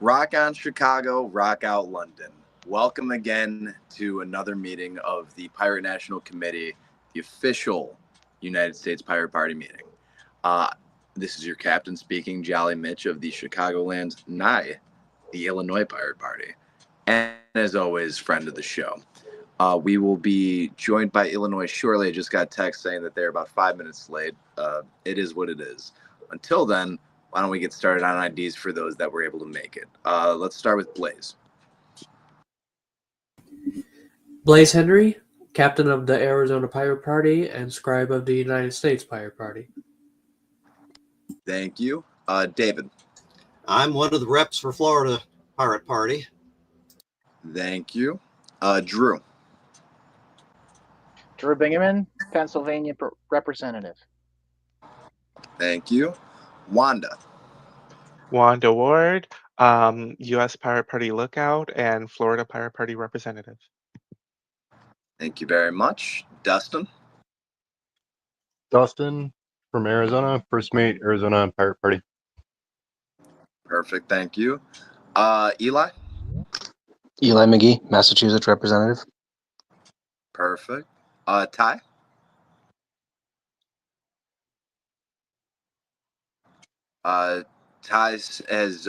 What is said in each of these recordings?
Rock on Chicago, rock out London. Welcome again to another meeting of the Pirate National Committee, the official United States Pirate Party meeting. This is your captain speaking, Jolly Mitch of the Chicagoland NIE, the Illinois Pirate Party, and as always, friend of the show. We will be joined by Illinois shortly. I just got text saying that they're about 5 minutes late. It is what it is. Until then, why don't we get started on IDs for those that were able to make it? Let's start with Blaze. Blaze Henry, captain of the Arizona Pirate Party and scribe of the United States Pirate Party. Thank you. David. I'm one of the reps for Florida Pirate Party. Thank you. Drew. Drew Bingaman, Pennsylvania representative. Thank you. Wanda. Wanda Ward, U.S. Pirate Party Lookout and Florida Pirate Party representative. Thank you very much. Dustin. Dustin from Arizona, First Mate, Arizona Pirate Party. Perfect. Thank you. Eli. Eli McGee, Massachusetts representative. Perfect. Ty. Ty has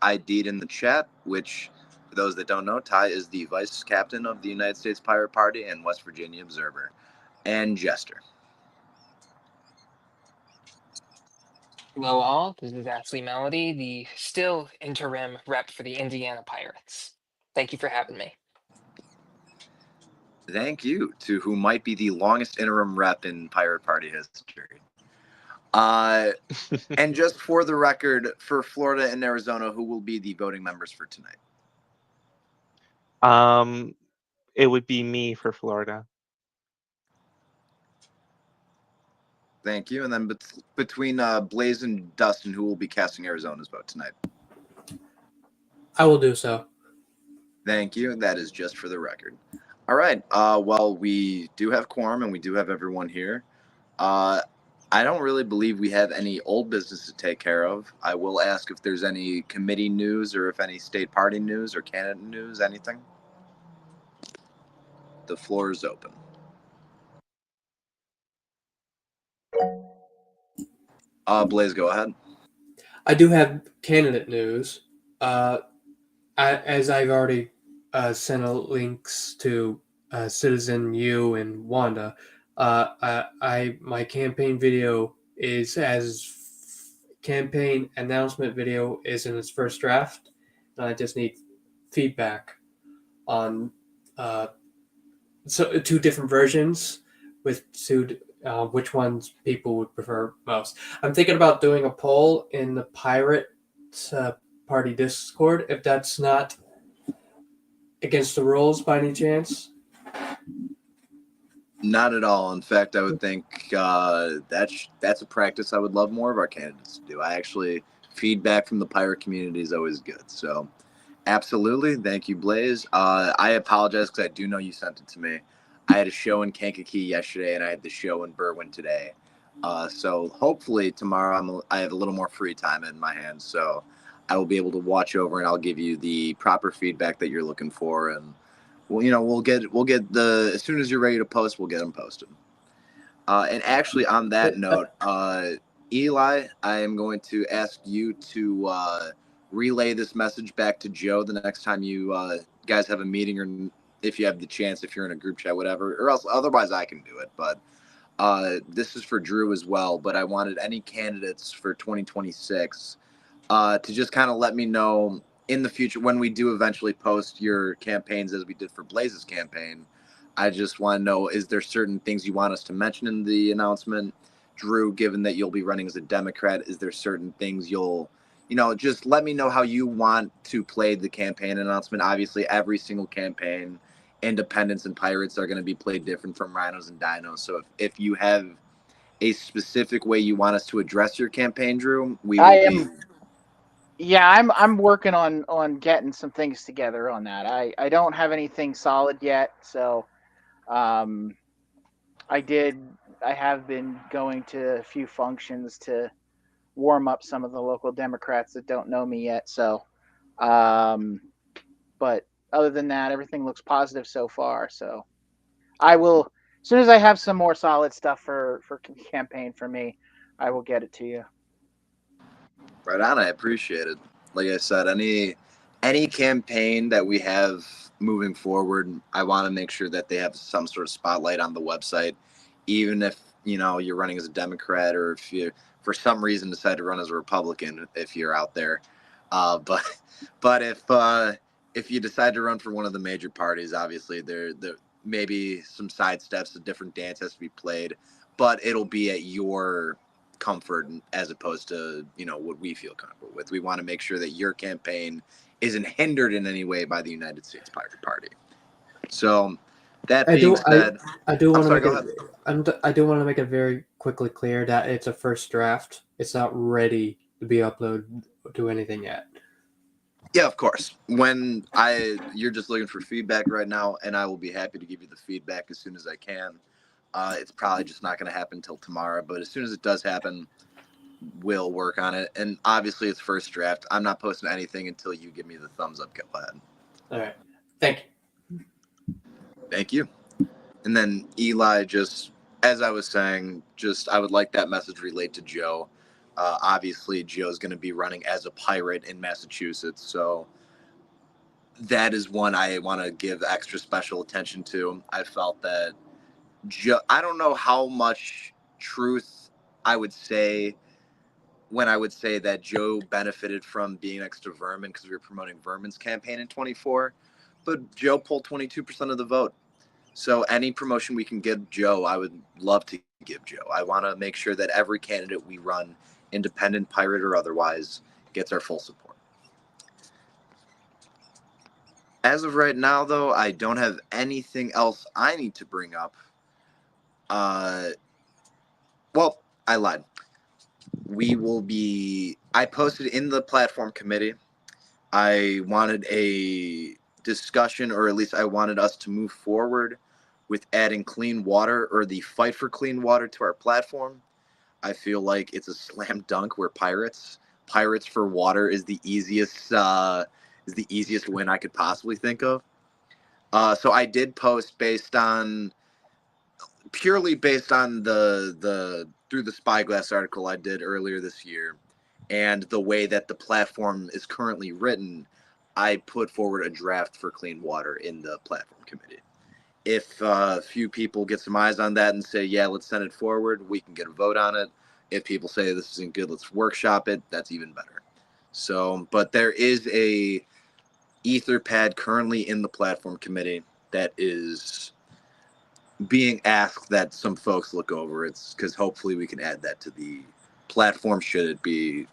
ID'd in the chat, which, for those that don't know, Ty is the vice captain of the United States Pirate Party and West Virginia Observer. And Jester. Hello all, this is Ashley Melody, the still interim rep for the Indiana Pirates. Thank you for having me. Thank you to who might be the longest interim rep in Pirate Party history. And just for the record, for Florida and Arizona, who will be the voting members for tonight? It would be me for Florida. Thank you. And then between Blaze and Dustin, who will be casting Arizona's vote tonight? I will do so. Thank you. That is just for the record. All right. Well, we do have quorum and we do have everyone here. I don't really believe we have any old business to take care of. I will ask if there's any committee news or if any state party news or candidate news, anything. The floor is open. Blaze, go ahead. I do have candidate news. As I've already sent links to Citizen U and Wanda, my campaign video campaign announcement video is in its first draft, and I just need feedback on two different versions with which ones people would prefer most. I'm thinking about doing a poll in the Pirate Party Discord, if that's not against the rules by any chance. Not at all. In fact, I would think that's a practice I would love more of our candidates to do. Feedback from the pirate community is always good. So absolutely. Thank you, Blaze. I apologize because I do know you sent it to me. I had a show in Kankakee yesterday, and I had the show in Berwyn today. So hopefully tomorrow I have a little more free time in my hands. So I will be able to watch over, and I'll give you the proper feedback that you're looking for. And we'll get as soon as you're ready to post, we'll get them posted. And actually, on that note, Eli, I am going to ask you to relay this message back to Joe the next time you guys have a meeting, or if you have the chance, if you're in a group chat, whatever, or else otherwise I can do it. But this is for Drew as well. But I wanted any candidates for 2026 to just kind of let me know in the future when we do eventually post your campaigns as we did for Blaze's campaign. I just want to know, is there certain things you want us to mention in the announcement? Drew, given that you'll be running as a Democrat, is there certain things just let me know how you want to play the campaign announcement. Obviously, every single campaign, independents and pirates, are going to be played different from rhinos and dinos. So if you have a specific way you want us to address your campaign, Drew, I'm working on getting some things together on that. I don't have anything solid yet, so I have been going to a few functions to warm up some of the local Democrats that don't know me yet. So But other than that, everything looks positive so far. So I will, as soon as I have some more solid stuff for campaign for me, I will get it to you. Right on. I appreciate it. Like I said, any campaign that we have moving forward, I want to make sure that they have some sort of spotlight on the website, even if you're running as a Democrat or if you for some reason decide to run as a Republican if you're out there. But if you decide to run for one of the major parties, obviously there maybe some side steps, a different dance has to be played, but it'll be at your comfort as opposed to what we feel comfortable with. We want to make sure that your campaign isn't hindered in any way by the United States Pirate Party. So that I being do. said, I do I'm want to sorry, make go it. ahead. I do want to make it very quickly clear that it's a first draft. It's not ready to be uploaded to anything yet. Yeah, of course. You're just looking for feedback right now, and I will be happy to give you the feedback as soon as I can. It's probably just not going to happen until tomorrow, but as soon as it does happen, we'll work on it. And obviously, it's first draft. I'm not posting anything until you give me the thumbs up. Go ahead. All right. Thank you. Thank you. And then Eli, just as I was saying, I would like that message relayed to Joe. Obviously, Joe's going to be running as a pirate in Massachusetts, so that is one I want to give extra special attention to. I felt that Joe, I don't know how much truth I would say when I would say that Joe benefited from being next to Vermin because we were promoting Vermin's campaign in 24, but Joe pulled 22% of the vote. So any promotion we can give Joe, I would love to give Joe. I want to make sure that every candidate we run, independent, pirate, or otherwise, gets our full support. As of right now, though, I don't have anything else I need to bring up. Well, I lied. I posted in the platform committee. I wanted a discussion, or at least I wanted us to move forward with adding clean water or the fight for clean water to our platform. I feel like it's a slam dunk where pirates for water is the easiest win I could possibly think of. So I did post purely based on the through the Spyglass article I did earlier this year, and the way that the platform is currently written. I put forward a draft for clean water in the platform committee. If a few people get some eyes on that and say, yeah, let's send it forward, we can get a vote on it. If people say this isn't good, let's workshop it. That's even better. So, but there is a Etherpad currently in the platform committee that is being asked that some folks look over. It's because hopefully we can add that to the platform should it be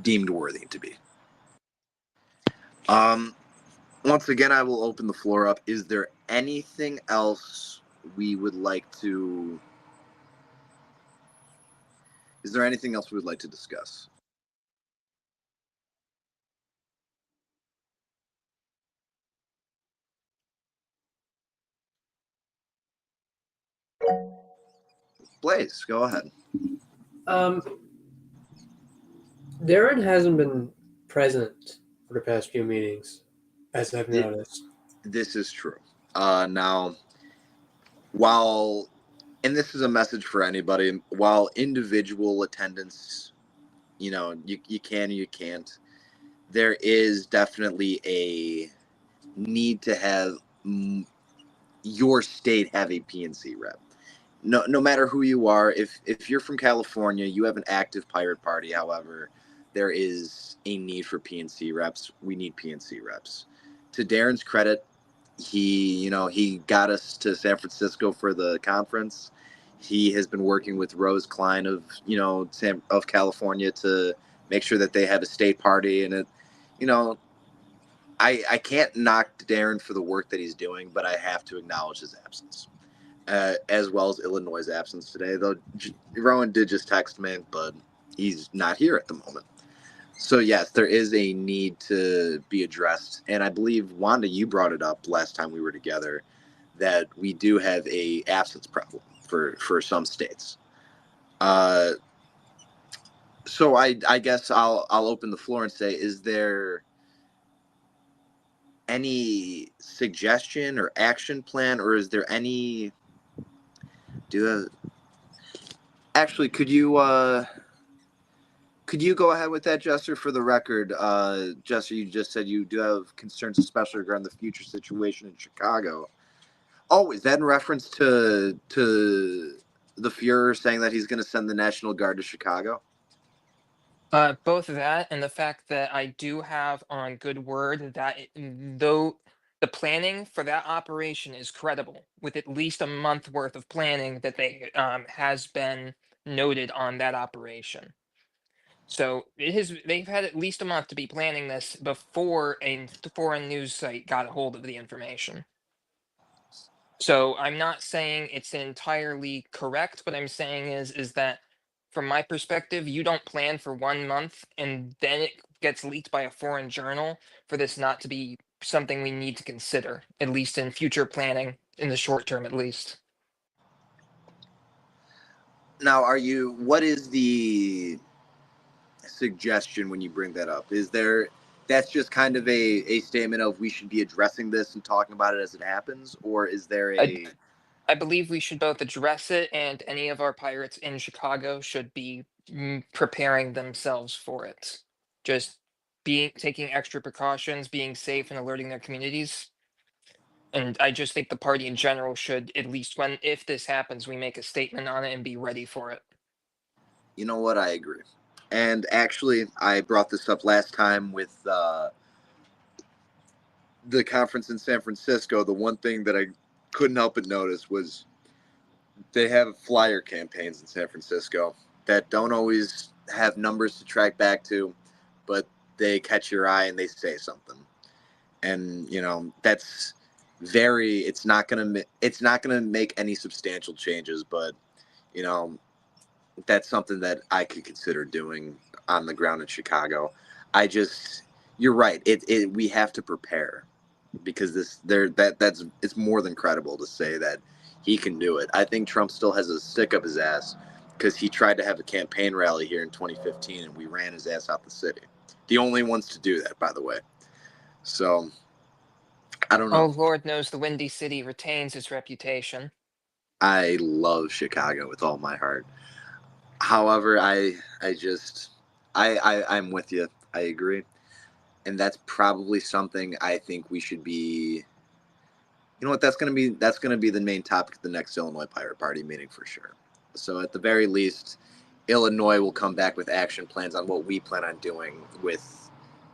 deemed worthy to be. Once again, I will open the floor up. Is there anything else we would like to? Is there anything else we would like to discuss? Blaze, go ahead. Darren hasn't been present for the past few meetings, as I've noticed. This is true. Now, and this is a message for anybody, while individual attendance, you can, you can't, there is definitely a need to have your state have a PNC rep. No matter who you are, if you're from California, you have an active pirate party. However, there is a need for PNC reps. We need PNC reps. To Darren's credit, he got us to San Francisco for the conference. He has been working with Rose Klein of California to make sure that they have a state party, and I can't knock Darren for the work that he's doing, but I have to acknowledge his absence. As well as Illinois' absence today, though Rowan did just text me, but he's not here at the moment. So yes, there is a need to be addressed, and I believe Wanda, you brought it up last time we were together, that we do have a absence problem for some states. So I guess I'll open the floor and say, is there any suggestion or action plan, or is there any do actually could you go ahead with that, Jester? For the record, Jester, you just said you do have concerns, especially regarding the future situation in Chicago. Oh, is that in reference to the Fuhrer saying that he's going to send the National Guard to Chicago? Both of that and the fact that I do have on good word that though the planning for that operation is credible, with at least a month worth of planning that they has been noted on that operation. So they've had at least a month to be planning this before a foreign news site got a hold of the information. So I'm not saying it's entirely correct. What I'm saying is that from my perspective, you don't plan for 1 month and then it gets leaked by a foreign journal for this not to be something we need to consider, at least in future planning, in the short term at least. Now, what is the suggestion when you bring that up? Is there, that's just kind of a statement of we should be addressing this and talking about it as it happens, or is there I, a I believe we should both address it, and any of our pirates in Chicago should be preparing themselves for it. Just taking extra precautions, being safe, and alerting their communities. And I just think the party in general should, at least if this happens, we make a statement on it and be ready for it. you know what? I agree. And actually, I brought this up last time with the conference in San Francisco. The one thing that I couldn't help but notice was they have flyer campaigns in San Francisco that don't always have numbers to track back to, but they catch your eye and they say something. And that's very. It's not gonna make any substantial changes, but you know that's something that I could consider doing on the ground in Chicago. You're right. We have to prepare because it's more than credible to say that he can do it. I think Trump still has a stick up his ass because he tried to have a campaign rally here in 2015 and we ran his ass out the city. The only ones to do that, by the way. So I don't Oh, know. Lord knows the Windy City retains its reputation. I love Chicago with all my heart. However, I'm with you. I agree. And that's probably something I think we should be. You know what? That's gonna be the main topic of the next Illinois Pirate Party meeting for sure. So at the very least, Illinois will come back with action plans on what we plan on doing with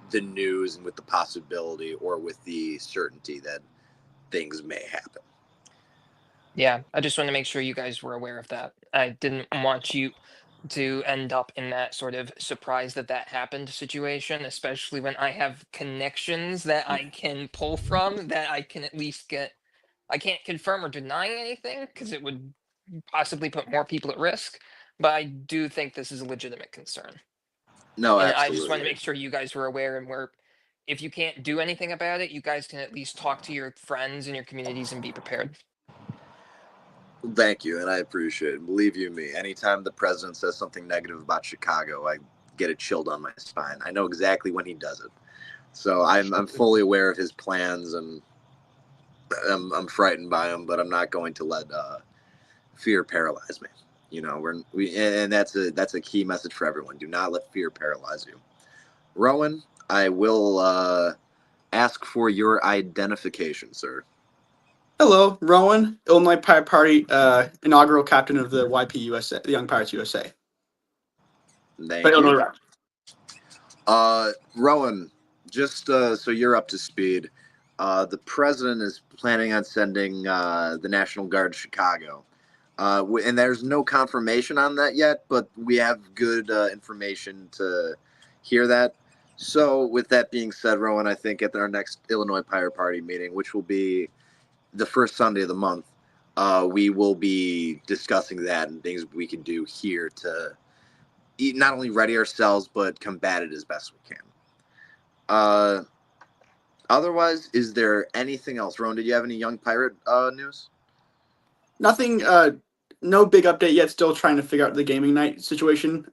the news and with the possibility or with the certainty that things may happen. Yeah, I just want to make sure you guys were aware of that. I didn't want you to end up in that sort of surprise that happened situation, especially when I have connections that I can pull from that I can at least get. I can't confirm or deny anything because it would possibly put more people at risk, but I do think this is a legitimate concern. No, And I just want to absolutely. make sure you guys were aware and were, if you can't do anything about it, you guys can at least talk to your friends and your communities and be prepared. Thank you, and I appreciate it. Believe you me, anytime the president says something negative about Chicago, I get it chilled on my spine. I know exactly when he does it. So I'm fully aware of his plans, and I'm frightened by him, but I'm not going to let fear paralyze me. And that's a key message for everyone. Do not let fear paralyze you. Rowan, I will ask for your identification, sir. Hello, Rowan, Illinois Pirate Party, inaugural captain of the YPUSA, the Young Pirates USA. Thank Illinois you. rep. Rowan, just so you're up to speed, the president is planning on sending the National Guard to Chicago. And there's no confirmation on that yet, but we have good information to hear that. So, with that being said, Rowan, I think at our next Illinois Pirate Party meeting, which will be the first Sunday of the month, we will be discussing that and things we can do here to not only ready ourselves but combat it as best we can. Otherwise, is there anything else? Rowan, did you have any young pirate news? Nothing, no big update yet. Still trying to figure out the gaming night situation.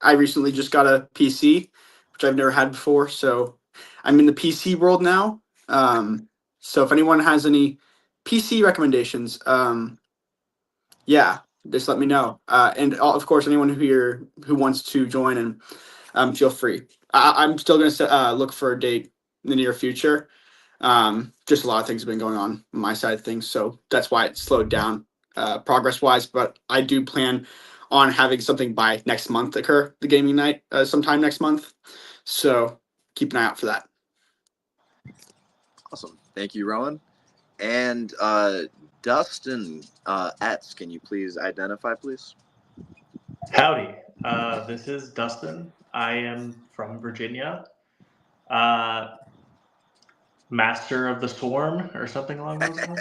I recently just got a PC, which I've never had before. So I'm in the PC world now. So if anyone has any PC recommendations, yeah, just let me know. And of course, anyone here who wants to join, and feel free. I'm still going to look for a date in the near future. Just a lot of things have been going on my side of things, so that's why it slowed down progress wise. But I do plan on having something by next month occur, the gaming night, sometime next month. So keep an eye out for that. Awesome. Thank you, Rowan. And Dustin Etz, can you please identify, please? Howdy, this is Dustin. I am from Virginia. Master of the Swarm or something along those lines.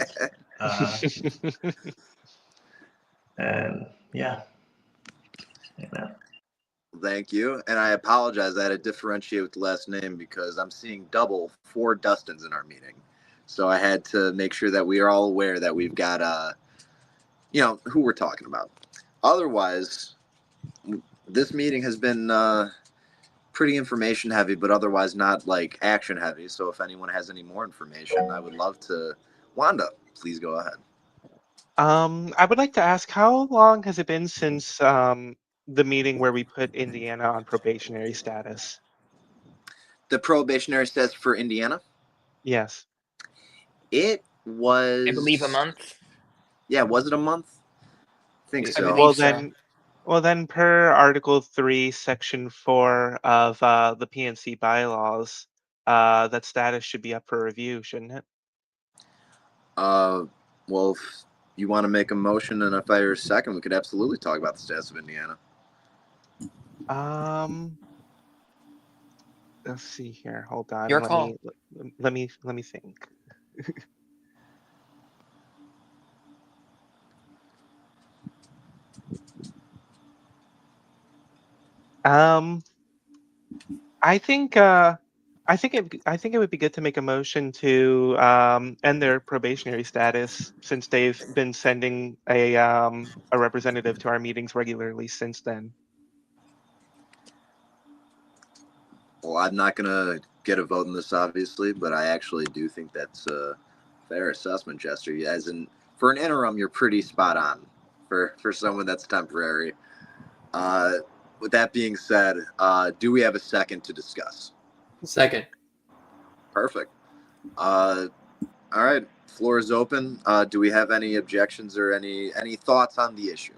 And yeah, amen. Thank you. And I apologize. I had to differentiate with the last name because I'm seeing double 4 Dustins in our meeting. So I had to make sure that we are all aware that we've got, who we're talking about. Otherwise, this meeting has been pretty information heavy, but otherwise not like action heavy. So if anyone has any more information, I would love to. Wanda, please go ahead. I would like to ask, how long has it been since the meeting where we put Indiana on probationary status? The probationary status for Indiana? Yes. It was. I believe a month. Yeah, was it a month? I think I so. believe Well so. then, per Article 3, Section 4 of the PNC bylaws, that status should be up for review, shouldn't it? Well, if you want to make a motion and if I hear a second, we could absolutely talk about the status of Indiana. Let's see here. Hold on. Your Let call. me think. I think it would be good to make a motion to end their probationary status since they've been sending a representative to our meetings regularly since then. Well, I'm not going to get a vote in this, obviously, but I actually do think that's a fair assessment, Jester. As in, for an interim, you're pretty spot on for someone that's temporary. With that being said, do we have a second to discuss? Second. Perfect. All right, floor is open. Do we have any objections or any thoughts on the issue?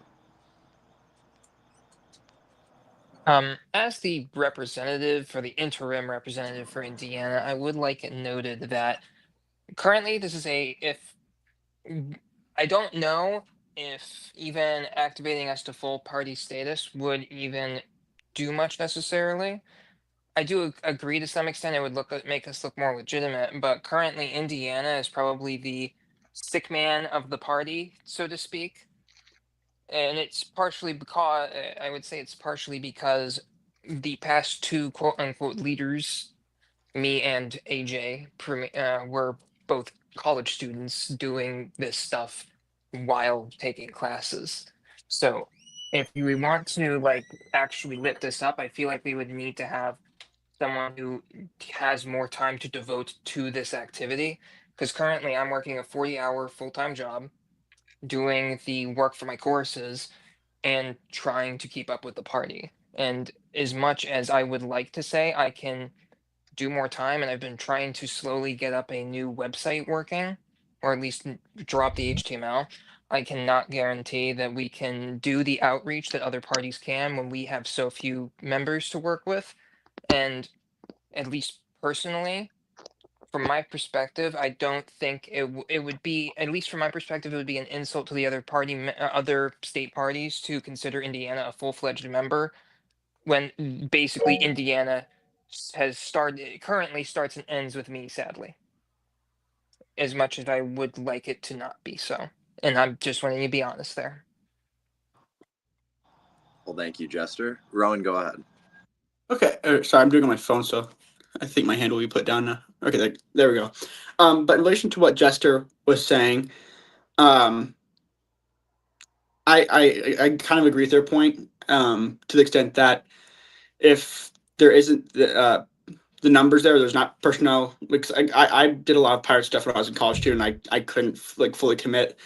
As the representative for the interim representative for Indiana, I would like it noted that currently this is I don't know if even activating us to full party status would even do much necessarily. I do agree to some extent it would make us look more legitimate, but currently Indiana is probably the sick man of the party, so to speak. And it's partially because I would say it's partially because the past 2 quote unquote leaders, me and AJ, were both college students doing this stuff while taking classes. So if we want to like actually lift this up, I feel like we would need to have someone who has more time to devote to this activity. Because currently I'm working a 40-hour full-time job doing the work for my courses and trying to keep up with the party. And as much as I would like to say I can do more time, and I've been trying to slowly get up a new website working, or at least drop the HTML, I cannot guarantee that we can do the outreach that other parties can when we have so few members to work with. And at least personally, from my perspective, I don't think it would be, at least from my perspective, it would be an insult to the other state parties to consider Indiana a full-fledged member when basically Indiana currently starts and ends with me, sadly. As much as I would like it to not be so. And I'm just wanting to be honest there. Well, thank you, Jester. Rowan, go ahead. Okay, sorry, I'm doing it on my phone, so I think my hand will be put down now. Okay, there we go. But in relation to what Jester was saying, I kind of agree with their point to the extent that if there isn't the numbers there, there's not personnel. Like I did a lot of pirate stuff when I was in college too, and I couldn't like fully commit.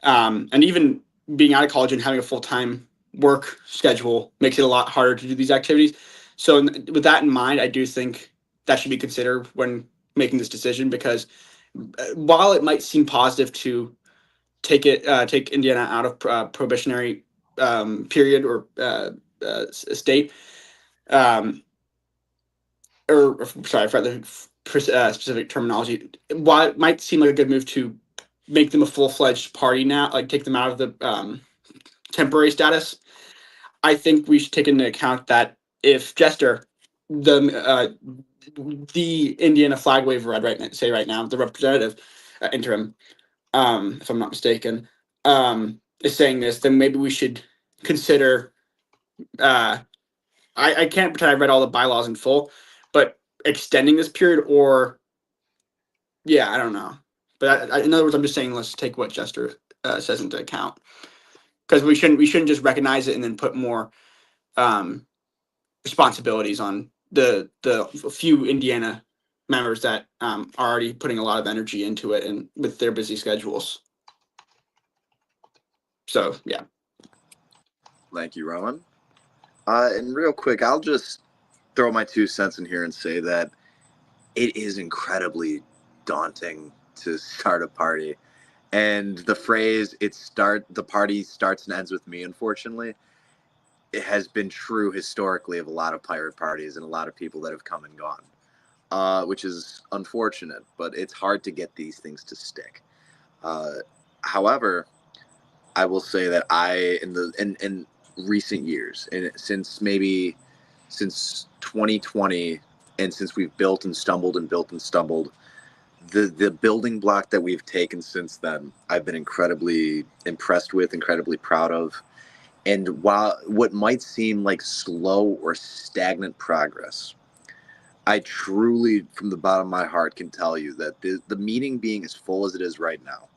And even being out of college and having a full time work schedule makes it a lot harder to do these activities. So with that in mind, I do think that should be considered when making this decision, because while it might seem positive to take Indiana out of prohibitionary period or state, um, or sorry for the specific terminology, while it might seem like a good move to make them a full-fledged party now, like take them out of the temporary status, I think we should take into account that if Jester, the Indiana flag waver, I'd say right now, the representative interim, if I'm not mistaken, is saying this, then maybe we should consider. I can't pretend I read all the bylaws in full, but extending this period, or yeah, I don't know. But in other words, I'm just saying let's take what Jester says into account, because we shouldn't just recognize it and then put more um, responsibilities on the few Indiana members that are already putting a lot of energy into it and with their busy schedules. So yeah. Thank you, Rowan. And real quick, I'll just throw my 2 cents in here and say that it is incredibly daunting to start a party. And the phrase the party starts and ends with me, unfortunately, it has been true historically of a lot of pirate parties and a lot of people that have come and gone. Which is unfortunate, but it's hard to get these things to stick. However, I will say that in recent years, and since 2020, and since we've built and stumbled and built and stumbled, the building block that we've taken since then, I've been incredibly impressed with, incredibly proud of. And while what might seem like slow or stagnant progress, I truly, from the bottom of my heart, can tell you that the meeting being as full as it is right now,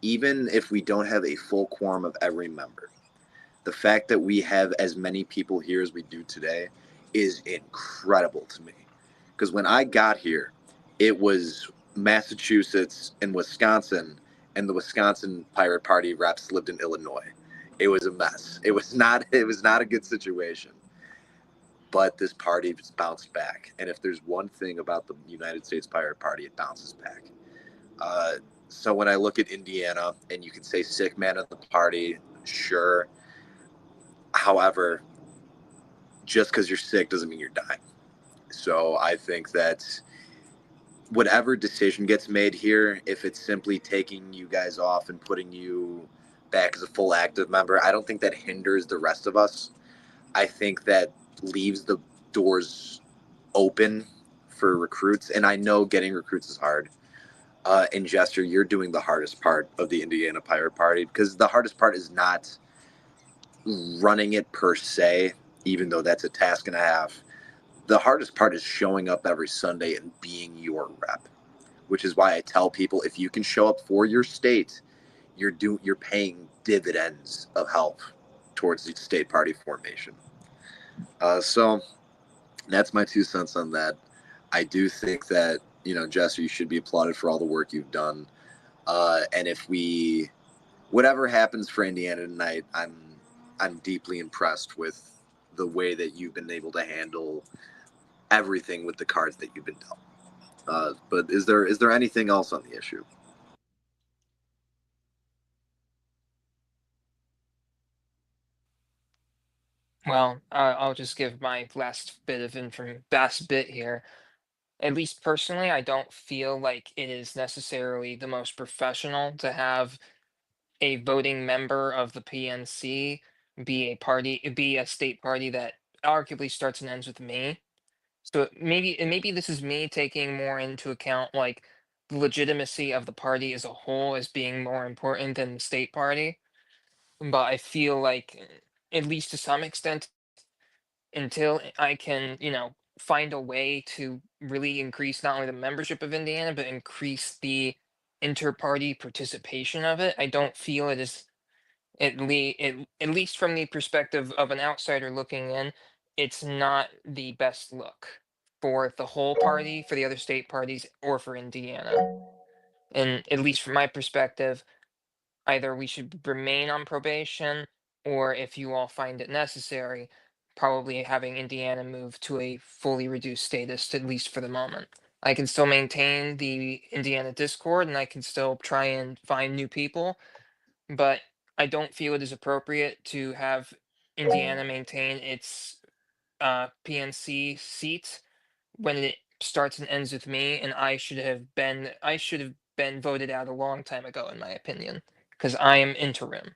even if we don't have a full quorum of every member, the fact that we have as many people here as we do today is incredible to me. Because when I got here, it was Massachusetts and Wisconsin, and the Wisconsin Pirate Party reps lived in Illinois. It was a mess. It was not. It was not a good situation. But this party just bounced back. And if there's one thing about the United States Pirate Party, it bounces back. So when I look at Indiana, and you can say sick man of the party, sure. However, just because you're sick doesn't mean you're dying. So I think that whatever decision gets made here, if it's simply taking you guys off and putting you back as a full active member, I don't think that hinders the rest of us. I think that leaves the doors open for recruits. And I know getting recruits is hard. And Jester, you're doing the hardest part of the Indiana Pirate Party, because the hardest part is not running it per se, even though that's a task and a half. The hardest part is showing up every Sunday and being your rep, which is why I tell people, if you can show up for your state, you're paying dividends of help towards the state party formation. So that's my 2 cents on that. I do think that, Jester, you should be applauded for all the work you've done. And whatever happens for Indiana tonight, I'm deeply impressed with the way that you've been able to handle everything with the cards that you've been dealt. But is there anything else on the issue? Well, I'll just give my last bit here. At least personally, I don't feel like it is necessarily the most professional to have a voting member of the PNC be a state party that arguably starts and ends with me. So maybe this is me taking more into account like the legitimacy of the party as a whole as being more important than the state party. But I feel like, at least to some extent, until I can, find a way to really increase not only the membership of Indiana, but increase the inter-party participation of it, I don't feel it is, at least from the perspective of an outsider looking in, it's not the best look for the whole party, for the other state parties, or for Indiana. And at least from my perspective, either we should remain on probation, or if you all find it necessary, probably having Indiana move to a fully reduced status, at least for the moment. I can still maintain the Indiana Discord and I can still try and find new people, but I don't feel it is appropriate to have Indiana maintain its PNC seat when it starts and ends with me, and I should have been voted out a long time ago, in my opinion, because I am interim.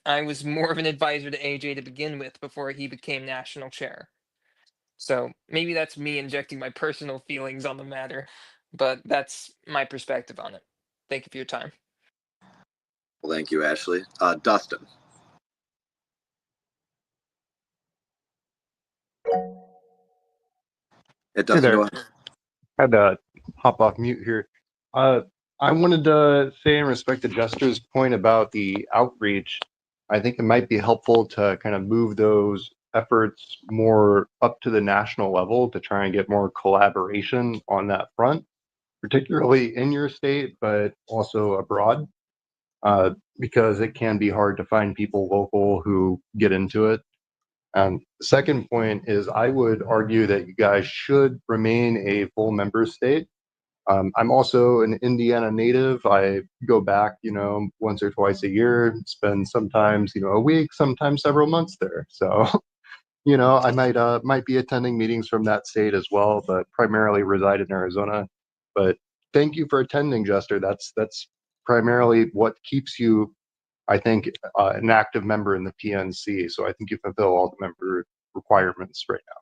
I was more of an advisor to AJ to begin with before he became national chair. So maybe that's me injecting my personal feelings on the matter, but that's my perspective on it. Thank you for your time. Well, thank you, Ashley. Dustin. Yeah, Dustin, there. go ahead. Had to hop off mute here. I wanted to say in respect to Jester's point about the outreach, I think it might be helpful to kind of move those efforts more up to the national level to try and get more collaboration on that front, particularly in your state, but also abroad, because it can be hard to find people local who get into it. The second point is I would argue that you guys should remain a full member state. I'm also an Indiana native. I go back, once or twice a year, spend sometimes, a week, sometimes several months there. So, I might be attending meetings from that state as well, but primarily reside in Arizona. But thank you for attending, Jester. That's primarily what keeps you, I think, an active member in the PNC. So I think you fulfill all the member requirements right now.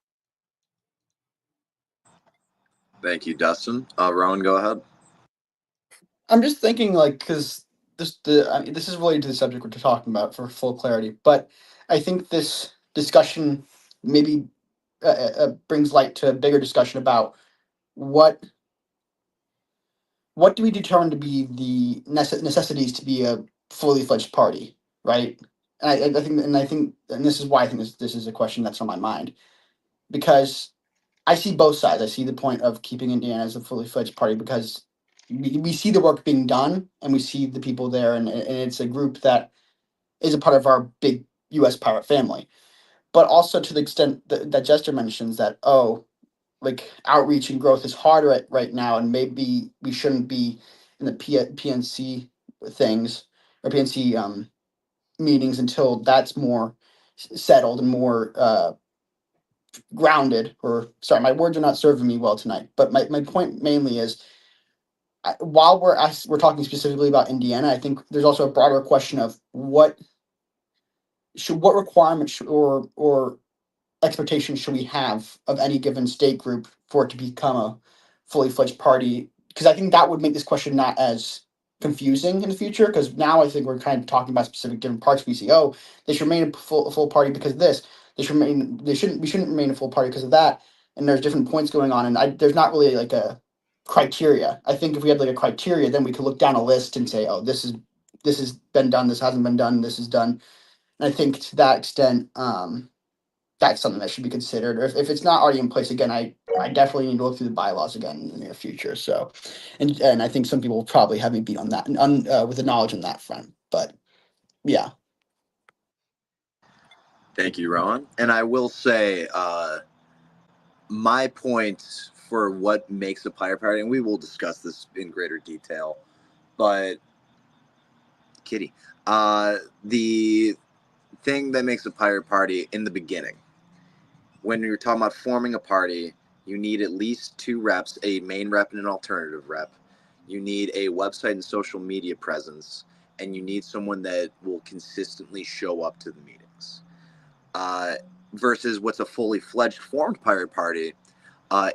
Thank you, Dustin. Rowan, go ahead. I'm just thinking, like, because this is related to the subject we're talking about for full clarity, but I think this discussion maybe brings light to a bigger discussion about what do we determine to be the necessities to be a fully fledged party, right? And I think, and this is why I think this is a question that's on my mind, because I see both sides. I see the point of keeping Indiana as a fully fledged party because we see the work being done and we see the people there, and it's a group that is a part of our big U.S. pirate family. But also to the extent that Jester mentions that, like outreach and growth is hard right now, and maybe we shouldn't be in the PNC things or PNC meetings until that's more settled and more grounded. Or sorry, my words are not serving me well tonight. But my point mainly is, while we're talking specifically about Indiana, I think there's also a broader question of what requirements or expectations should we have of any given state group for it to become a fully fledged party? Because I think that would make this question not as confusing in the future. Because now I think we're kind of talking about specific different parts. We see, they should remain a full party because of this. We shouldn't remain a full party because of that. And there's different points going on, and there's not really like a criteria. I think if we had like a criteria, then we could look down a list and say, this has been done, this hasn't been done, this is done. And I think to that extent, that's something that should be considered. Or if it's not already in place, again, I definitely need to look through the bylaws again in the near future. So, and I think some people will probably have me beat on that with the knowledge on that front. But yeah. Thank you, Rowan. And I will say, my point for what makes a pirate party, and we will discuss this in greater detail, but Kitty, the thing that makes a pirate party in the beginning, when you're talking about forming a party, you need at least 2 reps, a main rep and an alternative rep. You need a website and social media presence, and you need someone that will consistently show up to the meetings. Versus what's a fully fledged formed pirate party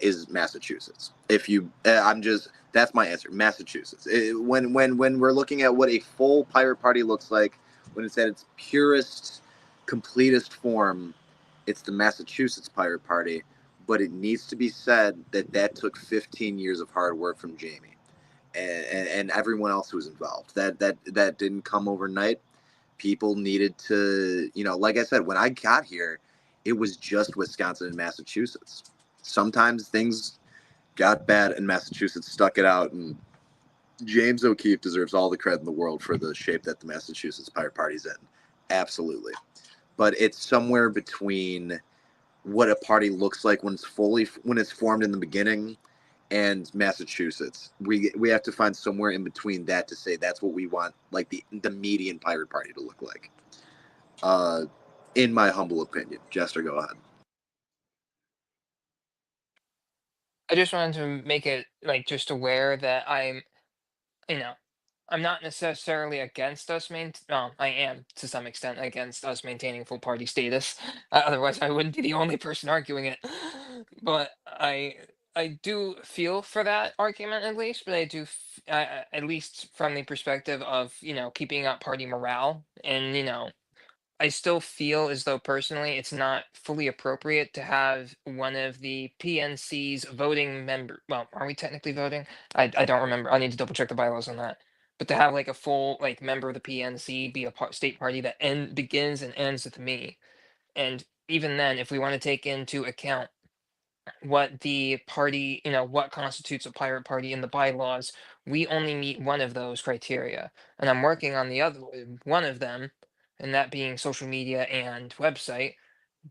is Massachusetts. If you, that's my answer. Massachusetts. When we're looking at what a full pirate party looks like, when it's at its purest, completest form, it's the Massachusetts Pirate Party. But it needs to be said that took 15 years of hard work from Jamie and everyone else who was involved. That didn't come overnight. People needed to, like I said, when I got here, it was just Wisconsin and Massachusetts. Sometimes things got bad and Massachusetts stuck it out, and James O'Keefe deserves all the credit in the world for the shape that the Massachusetts Pirate Party's in. Absolutely. But it's somewhere between what a party looks like when it's formed in the beginning and Massachusetts. We have to find somewhere in between that to say that's what we want, like the median pirate party to look like. In my humble opinion. Jester, go ahead. I just wanted to make it like just aware that you know, I'm not necessarily against us well, I am to some extent against us maintaining full party status. Otherwise, I wouldn't be the only person arguing it. But I do feel for that argument at least. But I do, at least from the perspective of keeping up party morale, and I still feel as though personally it's not fully appropriate to have one of the PNC's voting member. Well, are we technically voting? I don't remember. I need to double check the bylaws on that. But to have like a full like member of the PNC be a state party that begins and ends with me, and even then, if we want to take into account what the party, what constitutes a pirate party in the bylaws, we only meet one of those criteria. And I'm working on the other one of them, and that being social media and website,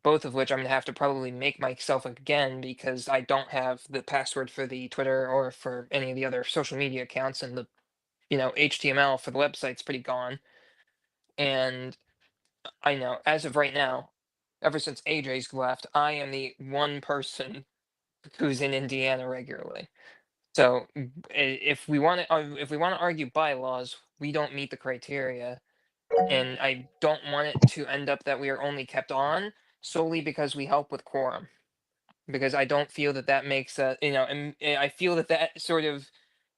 both of which I'm gonna have to probably make myself again because I don't have the password for the Twitter or for any of the other social media accounts, and the HTML for the website's pretty gone. And I know as of right now, ever since AJ's left, I am the one person who's in Indiana regularly. So if we want to argue bylaws, we don't meet the criteria, and I don't want it to end up that we are only kept on solely because we help with quorum. Because I don't feel that that makes and I feel that that sort of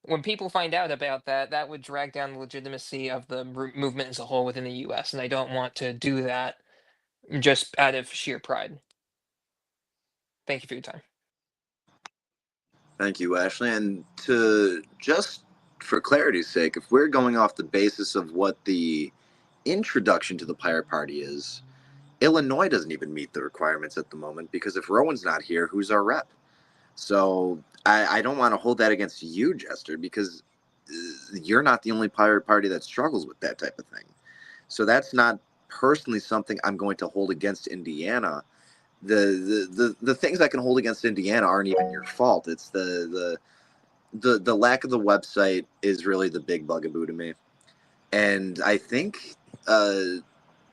when people find out about that, that would drag down the legitimacy of the movement as a whole within the U.S. And I don't want to do that just out of sheer pride. Thank you for your time. Thank you, Ashley. And to just for clarity's sake, if we're going off the basis of what the introduction to the Pirate Party is, Illinois doesn't even meet the requirements at the moment because if Rowan's not here, who's our rep? So I don't want to hold that against you, Jester, because you're not the only pirate party that struggles with that type of thing. So that's not personally something I'm going to hold against Indiana. The things I can hold against Indiana aren't even your fault. It's the lack of the website is really the big bugaboo to me. And I think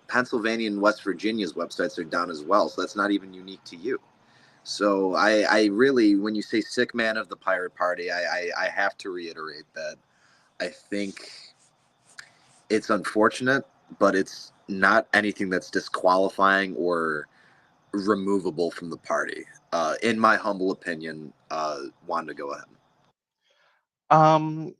Pennsylvania and West Virginia's websites are down as well. So that's not even unique to you. So I really, when you say sick man of the pirate party, I have to reiterate that I think it's unfortunate, but it's not anything that's disqualifying or removable from the party. In my humble opinion, Wanda, go ahead. Um,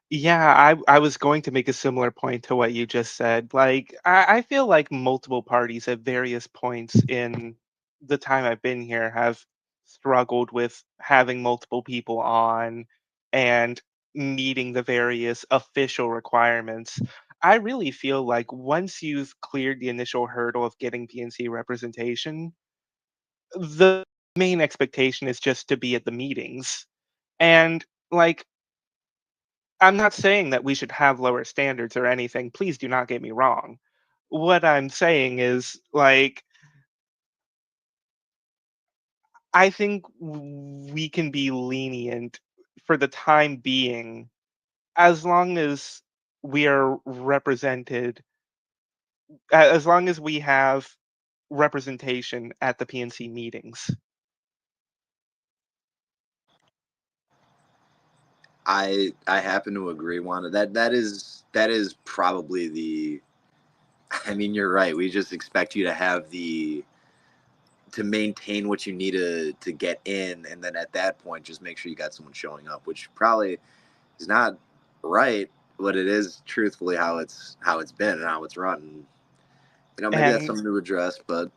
yeah, I was going to make a similar point to what you just said. Like, I feel like multiple parties at various points in the time I've been here have struggled with having multiple people on and meeting the various official requirements. I really feel like once you've cleared the initial hurdle of getting PNC representation, the main expectation is just to be at the meetings. And like I'm not saying that we should have lower standards or anything. Please do not get me wrong. What I'm saying is, like, I think we can be lenient for the time being as long as we are represented, as long as we have representation at the PNC meetings. I happen to agree, Wanda. That is probably the. I mean, you're right. We just expect you to have to maintain what you need to get in, and then at that point, just make sure you got someone showing up, which probably is not right, but it is truthfully how it's been and how it's run. Maybe that's And something to address. But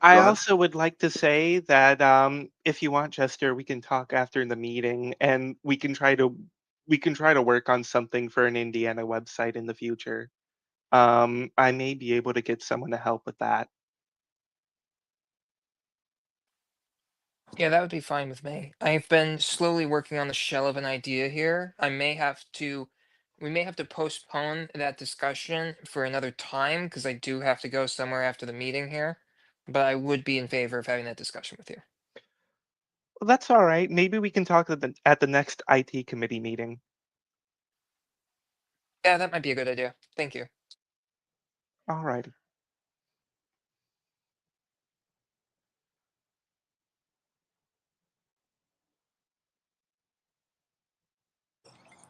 I go ahead. also would like to say that if you want, Chester, we can talk after the meeting, and we can try to work on something for an Indiana website in the future. I may be able to get someone to help with that. Yeah, that would be fine with me. I've been slowly working on the shell of an idea here. We may have to postpone that discussion for another time because I do have to go somewhere after the meeting here. But I would be in favor of having that discussion with you. Well, that's all right. Maybe we can talk at the next IT committee meeting. Yeah, that might be a good idea. Thank you. All righty.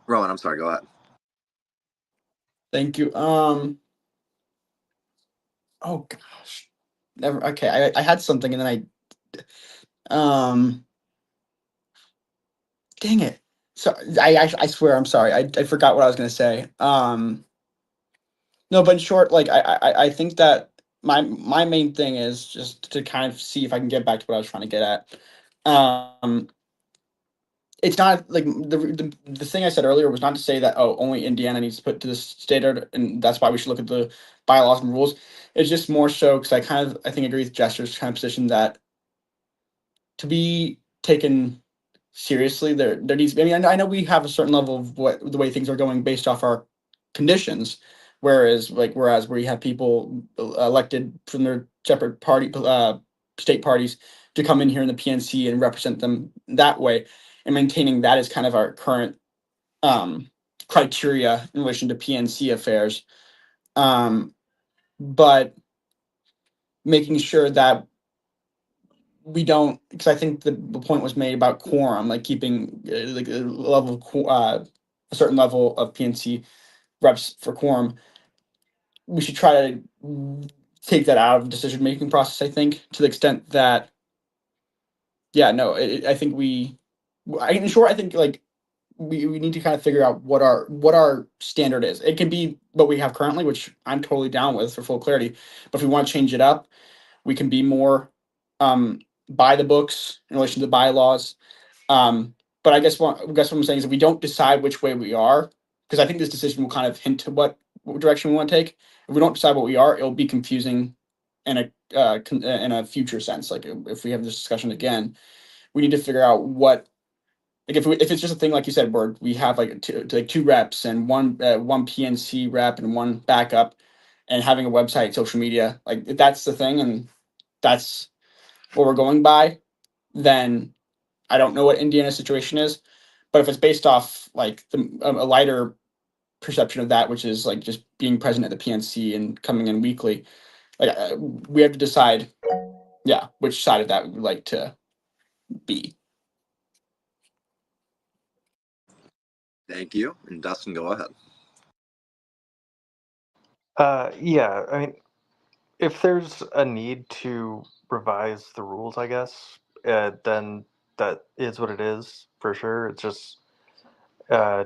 Rowan, I'm sorry. Go ahead. Thank you. Oh gosh. Never. Okay. I had something and then dang it. So I swear I'm sorry. I forgot what I was gonna say. No, but in short, like I think that my main thing is just to kind of see if I can get back to what I was trying to get at. Um, it's not like the thing I said earlier was not to say that only Indiana needs to put to this standard and that's why we should look at the bylaws and rules. It's just more so because I think agree with Jester's kind of position that to be taken seriously, there needs. I mean, I know we have a certain level of what the way things are going based off our conditions, whereas where you have people elected from their separate state parties to come in here in the PNC and represent them that way, and maintaining that as kind of our current um, criteria in relation to PNC affairs. Um, but making sure that we don't, because I think the point was made about quorum, like keeping like a level of a certain level of PNC reps for quorum. We should try to take that out of the decision making process. I think to the extent that, yeah, no, I think in short, I think like we need to kind of figure out what our standard is. It can be what we have currently, which I'm totally down with for full clarity. But if we want to change it up, we can be more um, by the books in relation to the bylaws. But I guess what I'm saying is if we don't decide which way we are, because I think this decision will kind of hint to what direction we want to take. If we don't decide what we are, it'll be confusing in in a future sense. Like if we have this discussion again, we need to figure out what, like if it's just a thing like you said, where we have like two reps and one PNC rep and one backup, and having a website, social media, like if that's the thing and that's what we're going by, then I don't know what Indiana's situation is. But if it's based off like a lighter perception of that, which is like just being present at the PNC and coming in weekly, like we have to decide, yeah, which side of that we would like to be. Thank you. And Dustin, go ahead. Yeah, I mean, if there's a need to revise the rules, I guess, then that is what it is for sure. It's just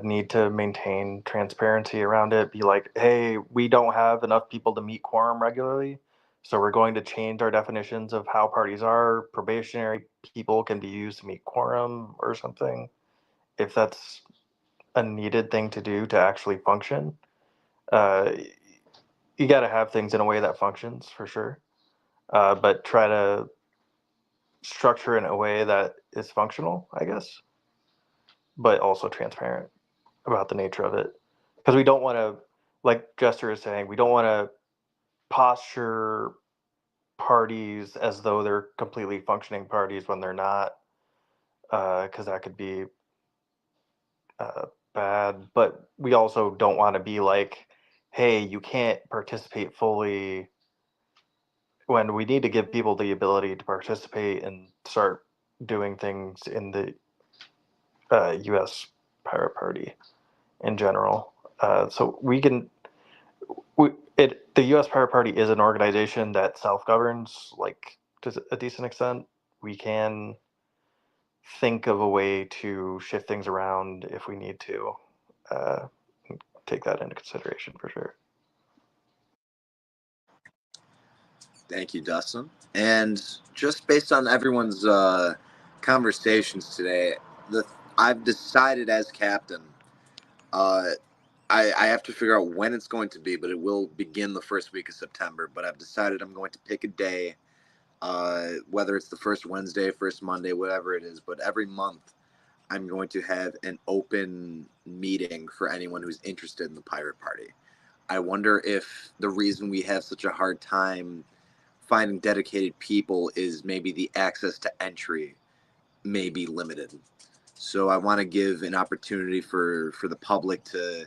need to maintain transparency around it. Be like, hey, we don't have enough people to meet quorum regularly, so we're going to change our definitions of how parties are. Probationary people can be used to meet quorum or something. If that's a needed thing to do to actually function, uh, you got to have things in a way that functions for sure. But try to structure in a way that is functional, I guess, but also transparent about the nature of it. Because we don't want to, like Jester is saying, we don't want to posture parties as though they're completely functioning parties when they're not, because that could be bad. But we also don't want to be like, hey, you can't participate fully when we need to give people the ability to participate and start doing things in the U.S. Pirate Party in general. So we can, the U.S. Pirate Party is an organization that self-governs, like to a decent extent. We can think of a way to shift things around if we need to. Uh, take that into consideration for sure. Thank you, Dustin. And just based on everyone's conversations today, I've decided as captain, uh, I have to figure out when it's going to be, but it will begin the first week of September. But I've decided I'm going to pick a day whether it's the first Wednesday, first Monday, whatever it is, but every month I'm going to have an open meeting for anyone who's interested in the Pirate Party. I wonder if the reason we have such a hard time finding dedicated people is maybe the access to entry may be limited. So I want to give an opportunity for the public to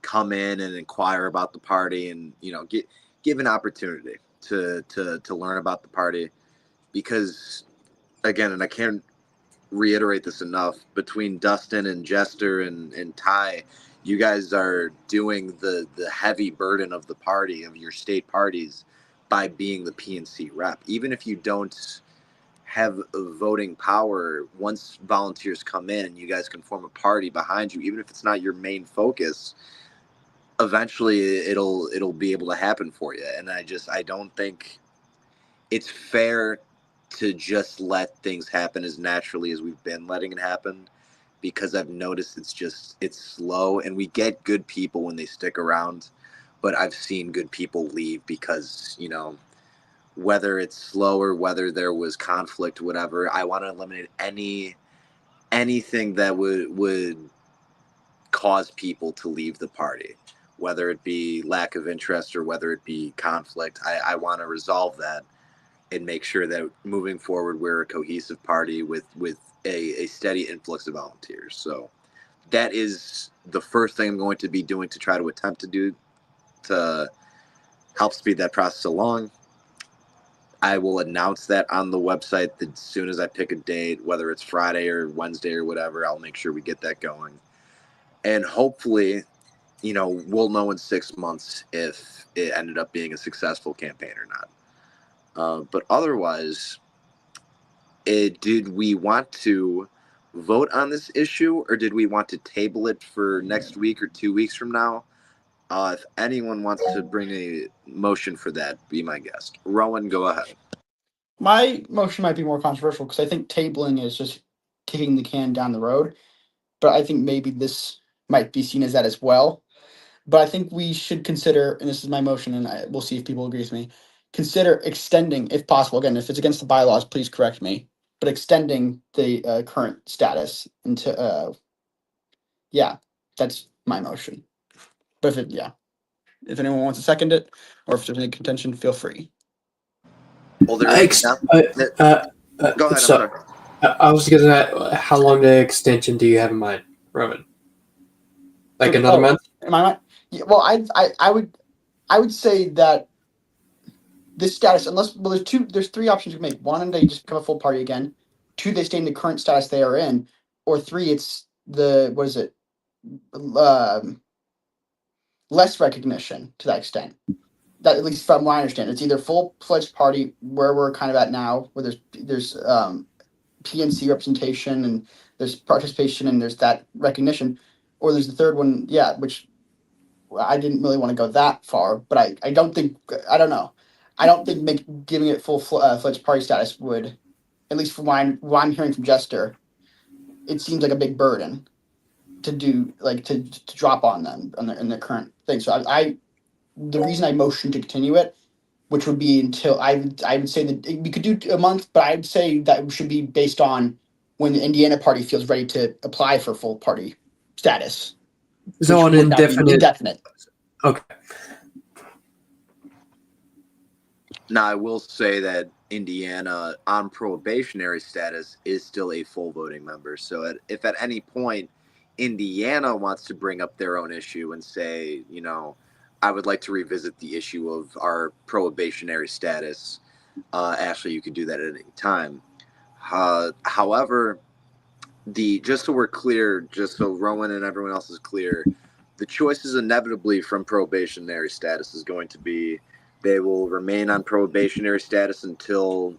come in and inquire about the party, and give an opportunity to learn about the party, because again, and I can't reiterate this enough, between Dustin and Jester and Ty, you guys are doing the heavy burden of the party, of your state parties, by being the PNC rep. Even if you don't have a voting power, once volunteers come in, you guys can form a party behind you, even if it's not your main focus. Eventually it'll be able to happen for you. And I don't think it's fair to just let things happen as naturally as we've been letting it happen, because I've noticed it's slow, and we get good people when they stick around, but I've seen good people leave because, whether it's slow or whether there was conflict, whatever. I want to eliminate anything that would cause people to leave the party, whether it be lack of interest or whether it be conflict. I want to resolve that and make sure that moving forward we're a cohesive party with a steady influx of volunteers. So that is the first thing I'm going to be doing to try to attempt to do to help speed that process along. I will announce that on the website as soon as I pick a date, whether it's Friday or Wednesday or whatever. I'll make sure we get that going. And hopefully, we'll know in 6 months if it ended up being a successful campaign or not. But otherwise, did we want to vote on this issue, or did we want to table it for next week or 2 weeks from now? If anyone wants to bring a motion for that, be my guest. Rowan, go ahead. My motion might be more controversial because I think tabling is just kicking the can down the road. But I think maybe this might be seen as that as well. But I think we should consider, and this is my motion, and we'll see if people agree with me, consider extending, if possible. Again, if it's against the bylaws, please correct me. But extending the current status into, yeah, that's my motion. But if anyone wants to second it, or if there's any contention, feel free. Well, there is Go ahead. I'm sorry. I was gonna. How long the extension do you have in mind, Roman? Like another month? Am I right? Yeah, well, I would say that this status, there's three options you can make. One, they just become a full party again. Two, they stay in the current status they are in. Or three, it's less recognition to that extent. That, at least from what I understand, it's either full-fledged party where we're kind of at now, where there's PNC representation and there's participation and there's that recognition, or there's the third one, which I didn't really want to go that far, but I don't think, I don't know. I don't think giving it full-fledged party status would, at least from what I'm hearing from Jester, it seems like a big burden to do, like to drop on them in their current thing. So the reason I motioned to continue it, which would be until I would say that we could do a month, but I'd say that should be based on when the Indiana party feels ready to apply for full party status. So on indefinite. Okay. Now, I will say that Indiana, on probationary status, is still a full voting member. So if at any point Indiana wants to bring up their own issue and say, I would like to revisit the issue of our probationary status, Ashley, you could do that at any time. However, just so we're clear, just so Rowan and everyone else is clear, the choice is inevitably from probationary status is going to be they will remain on probationary status until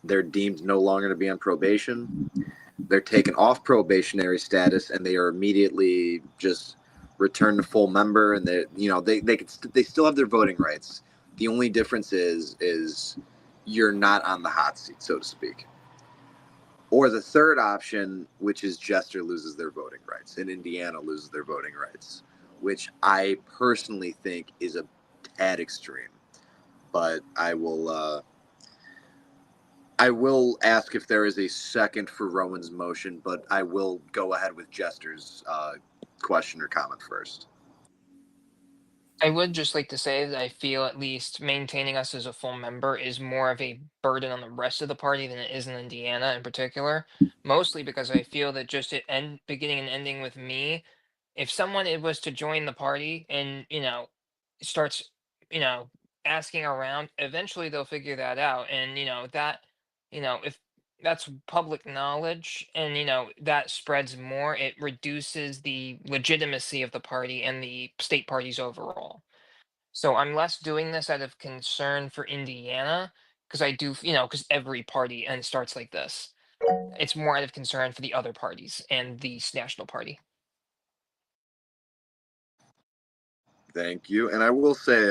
they're deemed no longer to be on probation. They're taken off probationary status and they are immediately just returned to full member, and they still have their voting rights. The only difference is you're not on the hot seat, so to speak. Or the third option, which is Jester loses their voting rights and Indiana loses their voting rights, which I personally think is a tad extreme. But I will, I will ask if there is a second for Rowan's motion, but I will go ahead with Jester's question or comment first. I would just like to say that I feel at least maintaining us as a full member is more of a burden on the rest of the party than it is in Indiana in particular. Mostly because I feel that just it beginning and ending with me, if someone it was to join the party and starts asking around, eventually they'll figure that out, and if that's public knowledge and that spreads more, it reduces the legitimacy of the party and the state parties overall. So I'm less doing this out of concern for Indiana because I do, because every party and starts like this. It's more out of concern for the other parties and the national party. Thank you. And I will say,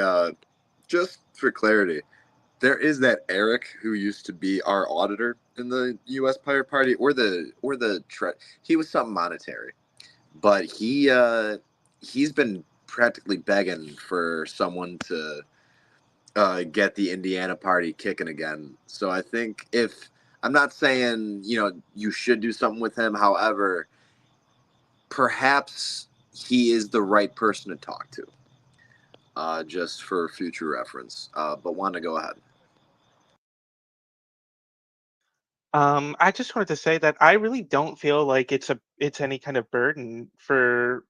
just for clarity, there is that Eric who used to be our auditor in the U.S. Pirate Party, he was something monetary, but he's been practically begging for someone to get the Indiana party kicking again. So I think if I'm not saying you should do something with him, however, perhaps he is the right person to talk to. Just for future reference. But want to go ahead. I just wanted to say that I really don't feel like it's any kind of burden for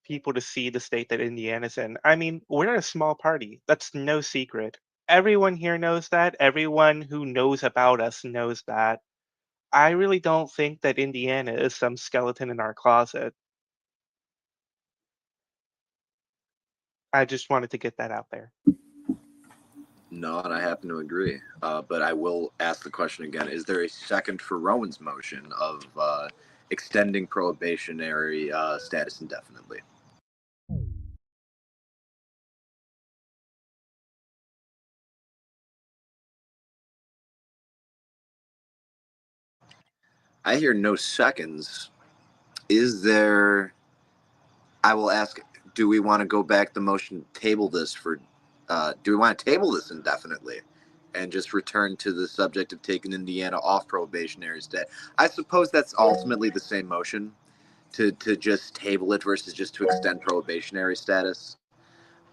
people to see the state that Indiana's in. I mean, we're a small party. That's no secret. Everyone here knows that. Everyone who knows about us knows that. I really don't think that Indiana is some skeleton in our closet. I just wanted to get that out there. No, and I happen to agree. But I will ask the question again. Is there a second for Rowan's motion of extending probationary status indefinitely? I hear no seconds. Is there... I will ask, do we want to go back the motion, table this for... do we want to table this indefinitely and just return to the subject of taking Indiana off probationary stat? I suppose that's ultimately the same motion, to just table it versus just to extend probationary status.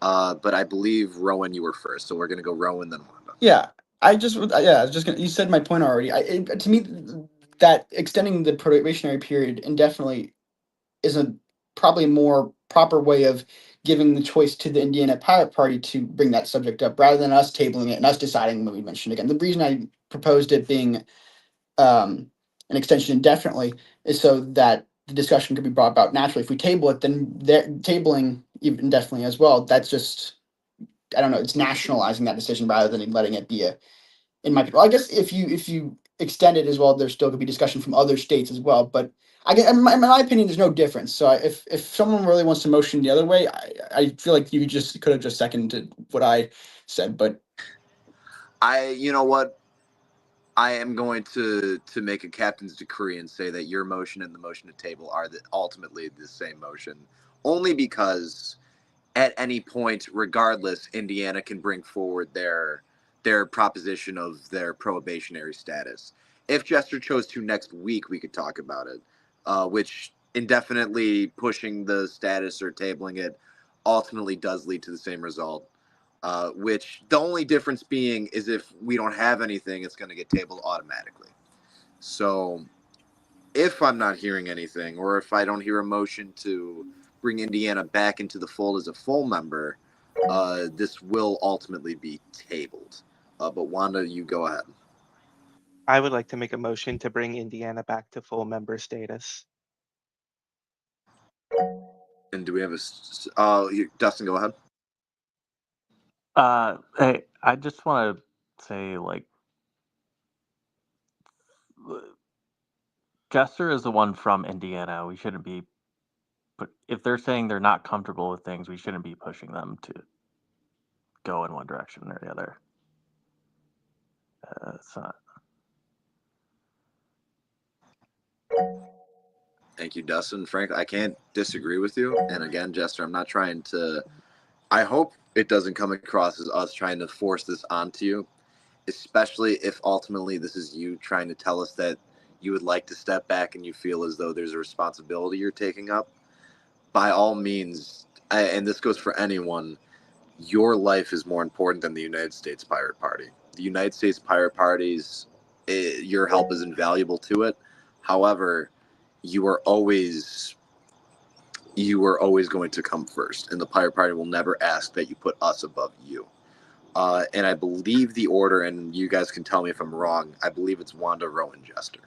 But I believe, Rowan, you were first, so we're going to go Rowan, then Wanda. Yeah, I was just gonna. You said my point already. To me, that extending the probationary period indefinitely is a probably more proper way of giving the choice to the Indiana Pirate Party to bring that subject up, rather than us tabling it and us deciding when we mention it again. The reason I proposed it being an extension indefinitely is so that the discussion could be brought about naturally. If we table it, then they're tabling even indefinitely as well. That's just, I don't know. It's nationalizing that decision rather than letting it be a. In my, well, I guess if you extend it as well, there still could be discussion from other states as well. But I guess, in my opinion, there's no difference. So if someone really wants to motion the other way, I feel like you just could have just seconded what I said. But you know what? I am going to make a captain's decree and say that your motion and the motion to table are ultimately the same motion, only because at any point, regardless, Indiana can bring forward their proposition of their probationary status. If Jester chose to next week, we could talk about it, which indefinitely pushing the status or tabling it ultimately does lead to the same result. Which the only difference being is if we don't have anything, it's going to get tabled automatically. So if I'm not hearing anything, or if I don't hear a motion to bring Indiana back into the fold as a full member, this will ultimately be tabled. But Wanda, you go ahead. I would like to make a motion to bring Indiana back to full member status. And do we have Dustin, go ahead. Hey, I just want to say, like, Jester is the one from Indiana. We shouldn't be, but if they're saying they're not comfortable with things, we shouldn't be pushing them to go in one direction or the other. It's not. Thank you, Dustin. Frank, I can't disagree with you. And again, Jester, I'm not trying to. I hope it doesn't come across as us trying to force this onto you. especially if ultimately this is you trying to tell us that you would like to step back and you feel as though there's a responsibility you're taking up, by all means, and this goes for anyone, your life is more important than the United States Pirate Party. The United States Pirate Party's, your help is invaluable to it. However, you are always going to come first, and the Pirate Party will never ask that you put us above you. And I believe the order, and you guys can tell me if I'm wrong, I believe it's Wanda, Rowan, Jester.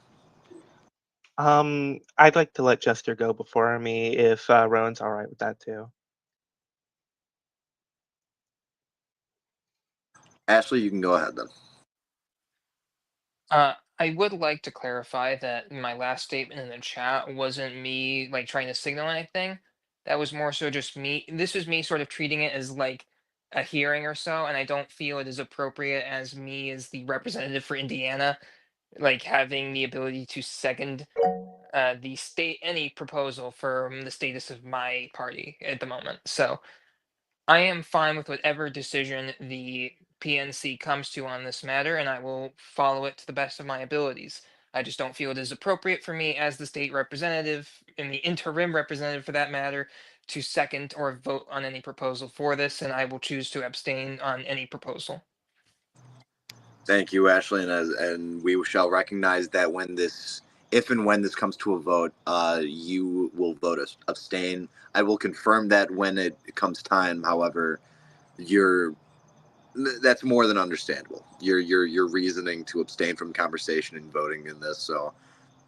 I'd like to let Jester go before me if Rowan's all right with that too. Ashley, you can go ahead then. I would like to clarify that my last statement in the chat wasn't me like trying to signal anything. That was more so just me. This was me sort of treating it as like a hearing or so, and I don't feel it is appropriate as me as the representative for Indiana, like having the ability to second the state any proposal from the status of my party at the moment. So I am fine with whatever decision the PNC comes to on this matter, and I will follow it to the best of my abilities. I just don't feel it is appropriate for me as the state representative, and the interim representative for that matter, to second or vote on any proposal for this, and I will choose to abstain on any proposal. Thank you, Ashley, and we shall recognize that if and when this comes to a vote, you will vote abstain. I will confirm that when it comes time. However, that's more than understandable. Your reasoning to abstain from conversation and voting in this. So,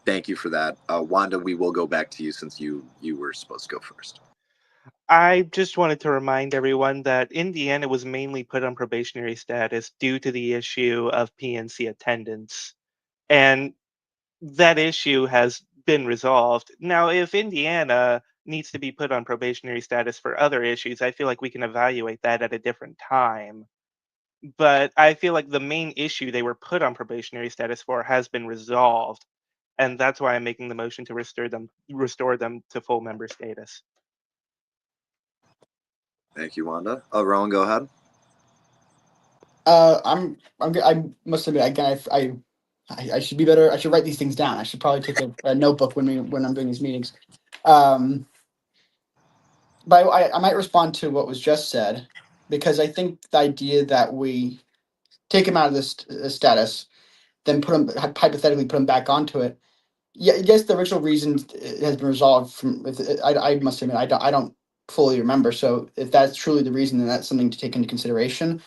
thank you for that, Wanda. We will go back to you since you were supposed to go first. I just wanted to remind everyone that Indiana was mainly put on probationary status due to the issue of PNC attendance. And that issue has been resolved. Now, if Indiana needs to be put on probationary status for other issues, I feel like we can evaluate that at a different time. But I feel like the main issue they were put on probationary status for has been resolved. And that's why I'm making the motion to restore them to full member status. Thank you, Wanda. Rowan, go ahead. I must admit again. I should be better. I should write these things down. I should probably take a notebook when I'm doing these meetings. But I might respond to what was just said, because I think the idea that we take him out of this status, then put him hypothetically put him back onto it. Yeah, yes, the original reason has been resolved. I must admit I don't fully remember. So if that's truly the reason, then that's something to take into consideration.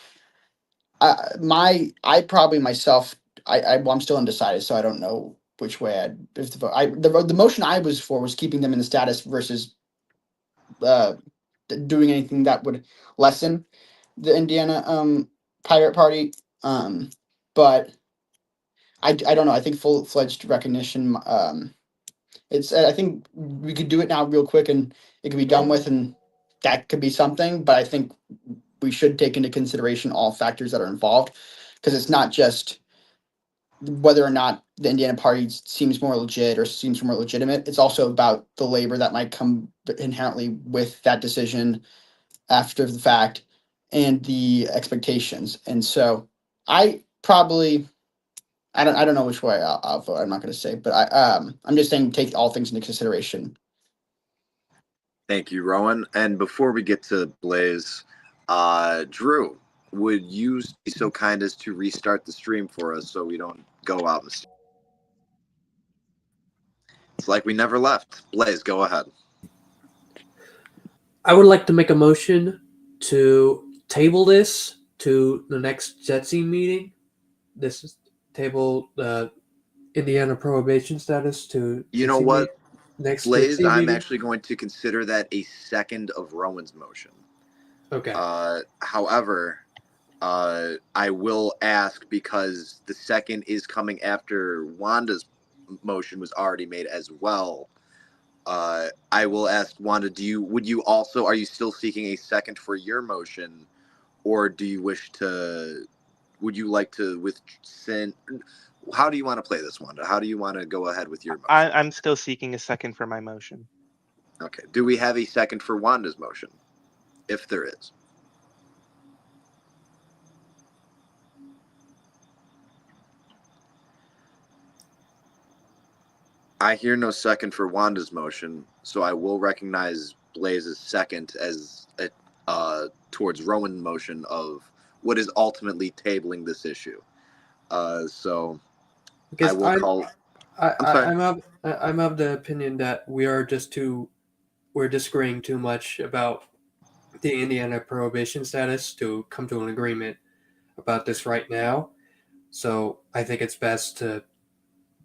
I probably myself I'm still undecided, so I don't know which way I'd if the vote. The motion I was for was keeping them in the status versus uh doing anything that would lessen the Indiana Pirate Party. But I don't know. I think full fledged recognition. It's I think we could do it now real quick and it could be done with, and that could be something. But I think we should take into consideration all factors that are involved, because it's not just whether or not the Indiana party seems more legit or seems more legitimate. It's also about the labor that might come inherently with that decision after the fact and the expectations. And so I probably I don't know which way I'll vote. I'm not going to say, but I'm just saying take all things into consideration. Thank you, Rowan. And before we get to Blaze, Drew, would you be so kind as to restart the stream for us so we don't go out and it's like we never left. Blaze, go ahead. I would like to make a motion to table this to the next JETSI meeting. This is table Indiana prohibition status to You know what, next Blaze, JETSI I'm meeting. actually going to consider that a second of Rowan's motion. Okay. However, I will ask, because the second is coming after Wanda's motion was already made as well. I will ask Wanda, are you still seeking a second for your motion, or would you like to how do you want to play this, Wanda? How do you want to go ahead with your motion? I'm still seeking a second for my motion. Okay. Do we have a second for Wanda's motion? If there is. I hear no second for Wanda's motion, so I will recognize Blaze's second as towards Rowan's motion of what is ultimately tabling this issue. So Because I will call. I'm sorry. I'm of the opinion that we're disagreeing too much about the Indiana prohibition status to come to an agreement about this right now. So I think it's best to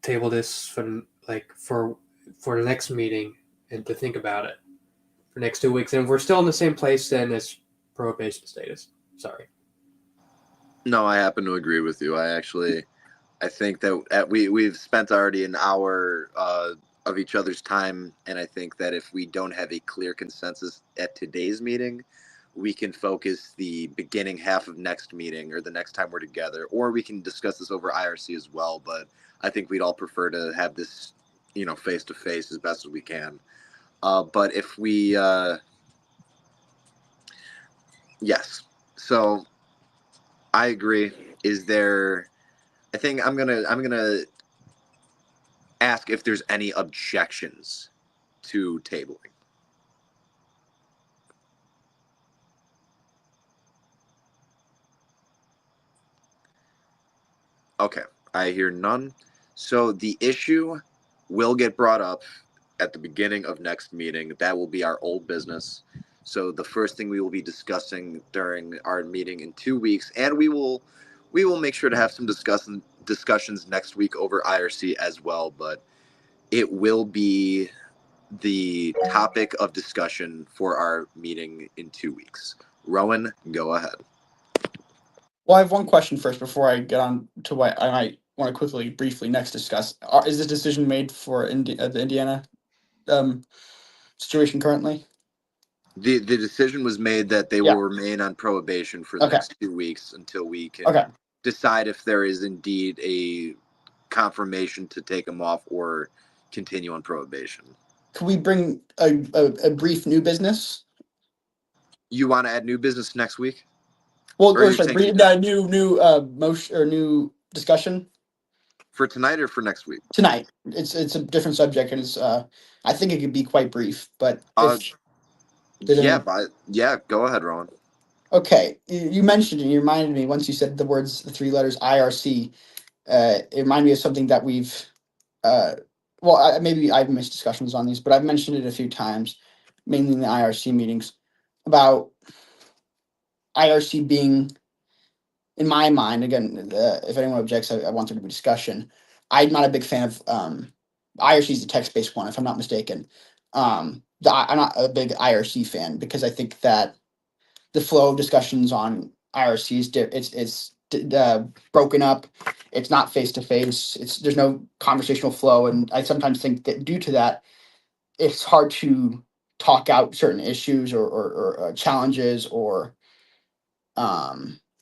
table this for the next meeting and to think about it for next 2 weeks. And we're still in the same place then as prohibition status. Sorry. No, I happen to agree with you. I think that we've spent already an hour of each other's time, and I think that if we don't have a clear consensus at today's meeting, we can focus the beginning half of next meeting or the next time we're together, or we can discuss this over IRC as well. But I think we'd all prefer to have this, face to face as best as we can. But if we, yes, so I agree. Is there? I think I'm gonna ask if there's any objections to tabling. Okay, I hear none. So the issue will get brought up at the beginning of next meeting. That will be our old business. So the first thing we will be discussing during our meeting in 2 weeks, and we will make sure to have some discussions next week over IRC as well, but it will be the topic of discussion for our meeting in 2 weeks. Rowan, go ahead. Well, I have one question first before I get on to what I might want to briefly next discuss. Is this decision made for the Indiana situation currently? The decision was made that they will remain on probation for the next 2 weeks until we can decide if there is indeed a confirmation to take them off or continue on probation. Could we bring a brief new business? You want to add new business next week? Well, new motion or new discussion for tonight or for next week? Tonight. It's a different subject, and it's I think it could be quite brief. But go ahead, Rowan. Okay, you mentioned and you reminded me once you said the 3 letters IRC. It reminded me of something that we've maybe I've missed discussions on these, but I've mentioned it a few times, mainly in the IRC meetings, about IRC being, in my mind, again, if anyone objects, I want there to be discussion. I'm not a big fan of IRC is the text-based one, if I'm not mistaken. I'm not a big IRC fan because I think that the flow of discussions on IRC is broken up. It's not face to face. There's no conversational flow, and I sometimes think that due to that, it's hard to talk out certain issues or challenges or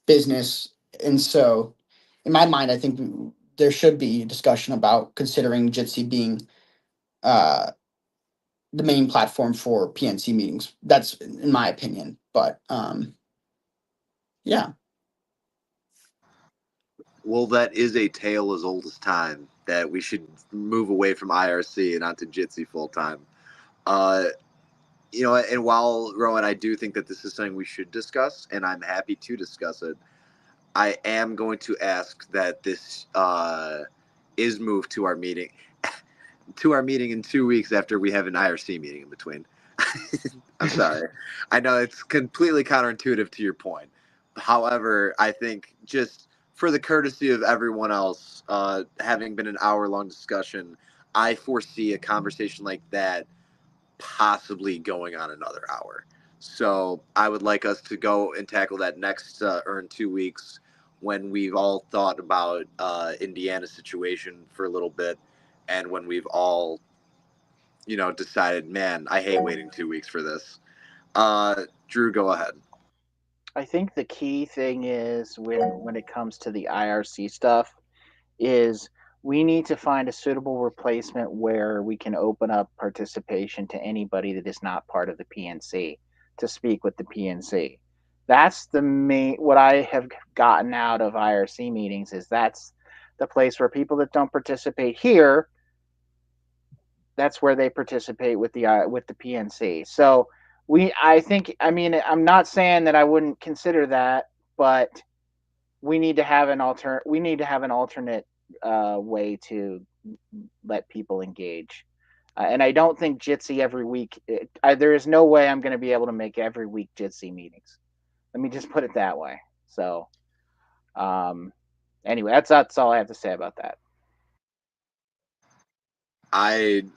business. And so, in my mind, I think there should be a discussion about considering Jitsi being the main platform for PNC meetings. That's in my opinion, but yeah. Well, that is a tale as old as time that we should move away from IRC and onto Jitsi full time. And while, Rowan, I do think that this is something we should discuss, and I'm happy to discuss it, I am going to ask that this is moved to our meeting in 2 weeks after we have an IRC meeting in between. I'm sorry. I know it's completely counterintuitive to your point. However, I think just for the courtesy of everyone else, having been an hour-long discussion, I foresee a conversation like that possibly going on another hour. So I would like us to go and tackle that next or in 2 weeks when we've all thought about Indiana's situation for a little bit, and when we've all, decided, man, I hate waiting 2 weeks for this. Drew, go ahead. I think the key thing is when it comes to the IRC stuff is we need to find a suitable replacement where we can open up participation to anybody that is not part of the PNC to speak with the PNC. That's the main, what I have gotten out of IRC meetings is that's the place where people that don't participate here that's where they participate with the PNC. So I'm not saying that I wouldn't consider that, but we need to have an alternate way to let people engage. And I don't think Jitsi every week. There is no way I'm going to be able to make every week Jitsi meetings. Let me just put it that way. So, anyway, that's all I have to say about that.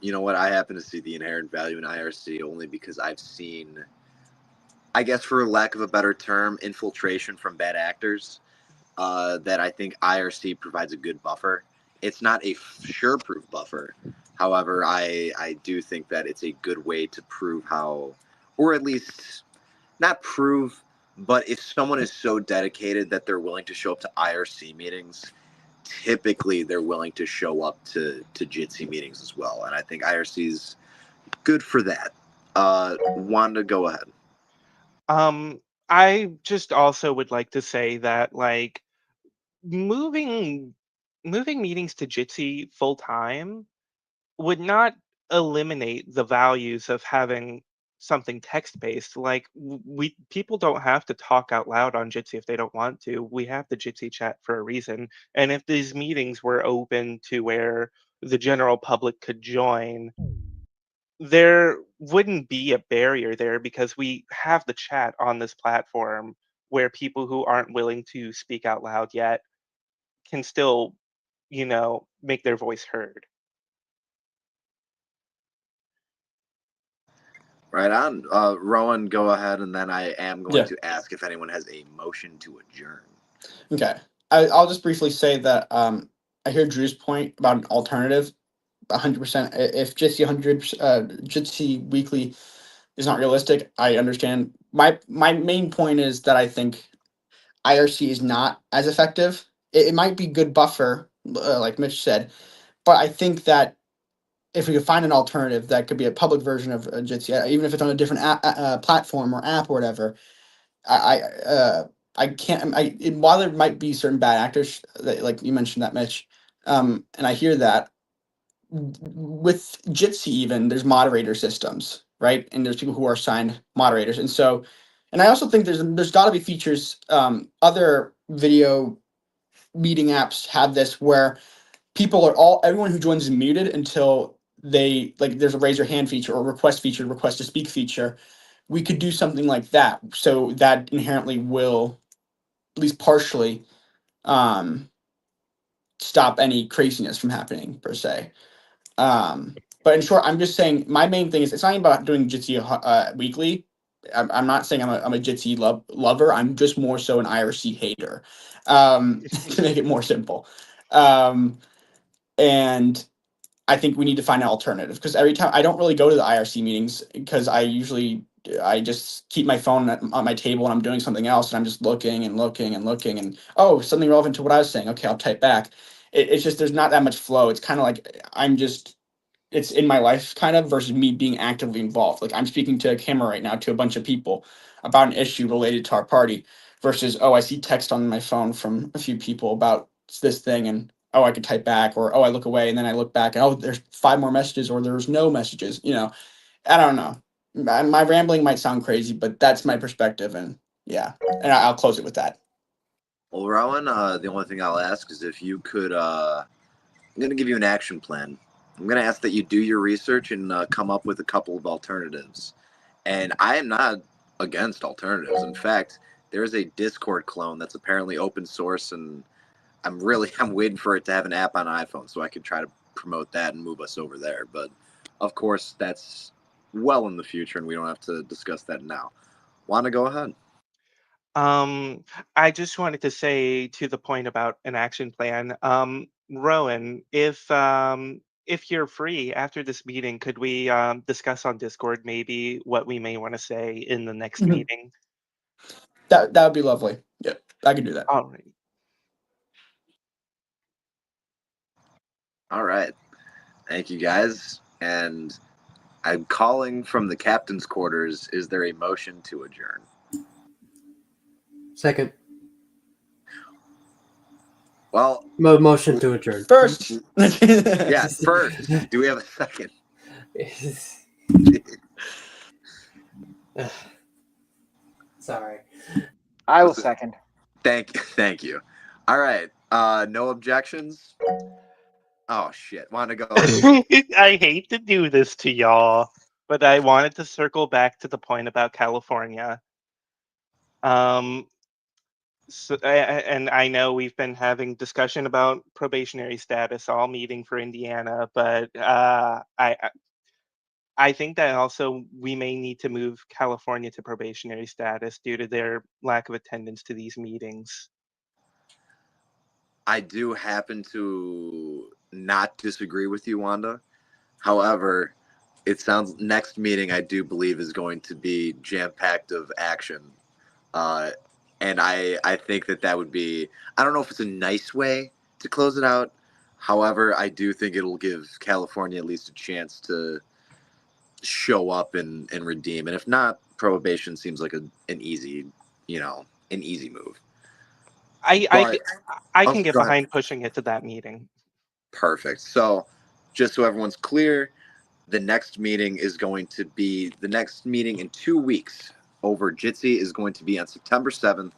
You know what, I happen to see the inherent value in IRC only because I've seen, I guess for lack of a better term, infiltration from bad actors. That I think IRC provides a good buffer. It's not a sure-proof buffer. However, I do think that it's a good way to prove how, or at least not prove, but if someone is so dedicated that they're willing to show up to IRC meetings, typically they're willing to show up to Jitsi meetings as well. And I think IRC is good for that. Wanda, go ahead. I just also would like to say that like moving meetings to Jitsi full time would not eliminate the values of having something text based. Like we people don't have to talk out loud on Jitsi if they don't want to. We have the Jitsi chat for a reason. And if these meetings were open to where the general public could join, there wouldn't be a barrier there because we have the chat on this platform where people who aren't willing to speak out loud yet can still, make their voice heard. Right on. Rowan, go ahead, and then I am going Yeah. to ask if anyone has a motion to adjourn. Okay. I'll just briefly say that I hear Drew's point about an alternative. 100%. If Jitsi weekly is not realistic, I understand. My main point is that I think IRC is not as effective. It might be good buffer, like Mitch said, but I think that if we could find an alternative that could be a public version of Jitsi, even if it's on a different platform or app or whatever, I I can't. While there might be certain bad actors, that, like you mentioned that, Mitch, and I hear that with Jitsi, even there's moderator systems, right? And there's people who are assigned moderators, and so, and I also think there's got to be features. Other video meeting apps have this where everyone who joins is muted until they like. There's a raise your hand feature or request feature, request to speak feature. We could do something like that, so that inherently will, at least partially, um, stop any craziness from happening per se. But in short, I'm just saying my main thing is it's not even about doing Jitsi weekly. I'm not saying I'm a Jitsi lover. I'm just more so an IRC hater, to make it more simple. And I think we need to find an alternative because every time I don't really go to the IRC meetings because I just keep my phone on my table and I'm doing something else and I'm just looking and looking and looking and oh, something relevant to what I was saying. Okay, I'll type back. It's just there's not that much flow. It's kind of like it's in my life kind of versus me being actively involved. Like I'm speaking to a camera right now to a bunch of people about an issue related to our party versus, oh, I see text on my phone from a few people about this thing and oh, I could type back or oh, I look away and then I look back and oh, there's 5 more messages or there's no messages. I don't know. My rambling might sound crazy, but that's my perspective and yeah, and I'll close it with that. Well, Rowan, the only thing I'll ask is if you could, I'm going to give you an action plan. I'm going to ask that you do your research and come up with a couple of alternatives. And I am not against alternatives. In fact, there is a Discord clone that's apparently open source, and I'm waiting for it to have an app on iPhone so I can try to promote that and move us over there. But of course, that's well in the future, and we don't have to discuss that now. Wanna go ahead? I just wanted to say to the point about an action plan, Rowan, if you're free after this meeting, could we discuss on Discord maybe what we may want to say in the next Mhm. meeting? That would be lovely. Yeah, I can do that. All right. All right. Thank you, guys. And I'm calling from the captain's quarters. Is there a motion to adjourn? Second. Well, Motion to adjourn. First, yeah, first. Do we have a second? Sorry. I will second. Thank you. All right. No objections. Oh shit. Want to go? I hate to do this to y'all, but I wanted to circle back to the point about California. And I know we've been having discussion about probationary status all meeting for Indiana, but I think that also we may need to move California to probationary status due to their lack of attendance to these meetings. I do happen to not disagree with you, Wanda. However, it sounds next meeting I do believe is going to be jam packed of action, and I think that would be, I don't know if it's a nice way to close it out. However, I do think it'll give California at least a chance to show up and redeem. And if not, probation seems like an easy, an easy move. But I oh, can get go ahead. behind pushing it to that meeting. Perfect. So, just so everyone's clear, the next meeting in 2 weeks over Jitsi is going to be on September 7th,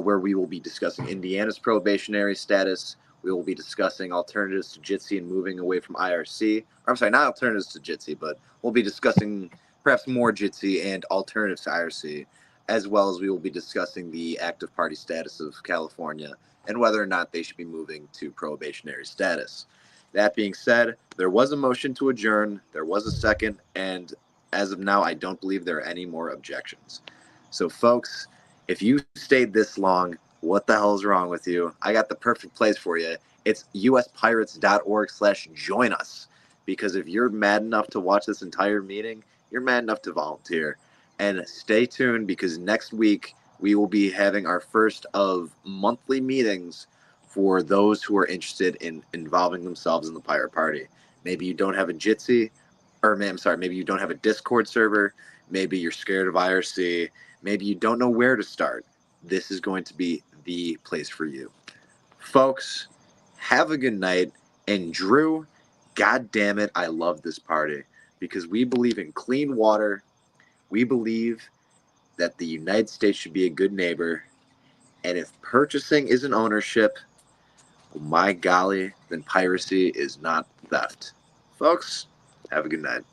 where we will be discussing Indiana's probationary status. We will be discussing alternatives to Jitsi and moving away from IRC. I'm sorry, not alternatives to Jitsi, but we'll be discussing perhaps more Jitsi and alternatives to IRC, as well as we will be discussing the active party status of California and whether or not they should be moving to probationary status. That being said, there was a motion to adjourn, there was a second, and as of now, I don't believe there are any more objections. So, folks, if you stayed this long, what the hell is wrong with you? I got the perfect place for you. It's uspirates.org/join us. Because if you're mad enough to watch this entire meeting, you're mad enough to volunteer. And stay tuned because next week we will be having our first of monthly meetings for those who are interested in involving themselves in the Pirate Party. Maybe you don't have a Jitsi, maybe you don't have a Discord server. Maybe you're scared of IRC. Maybe you don't know where to start. This is going to be the place for you. Folks, have a good night. And Drew, God damn it, I love this party because we believe in clean water. We believe that the United States should be a good neighbor. And if purchasing isn't ownership, well, my golly, then piracy is not theft. Folks, have a good night.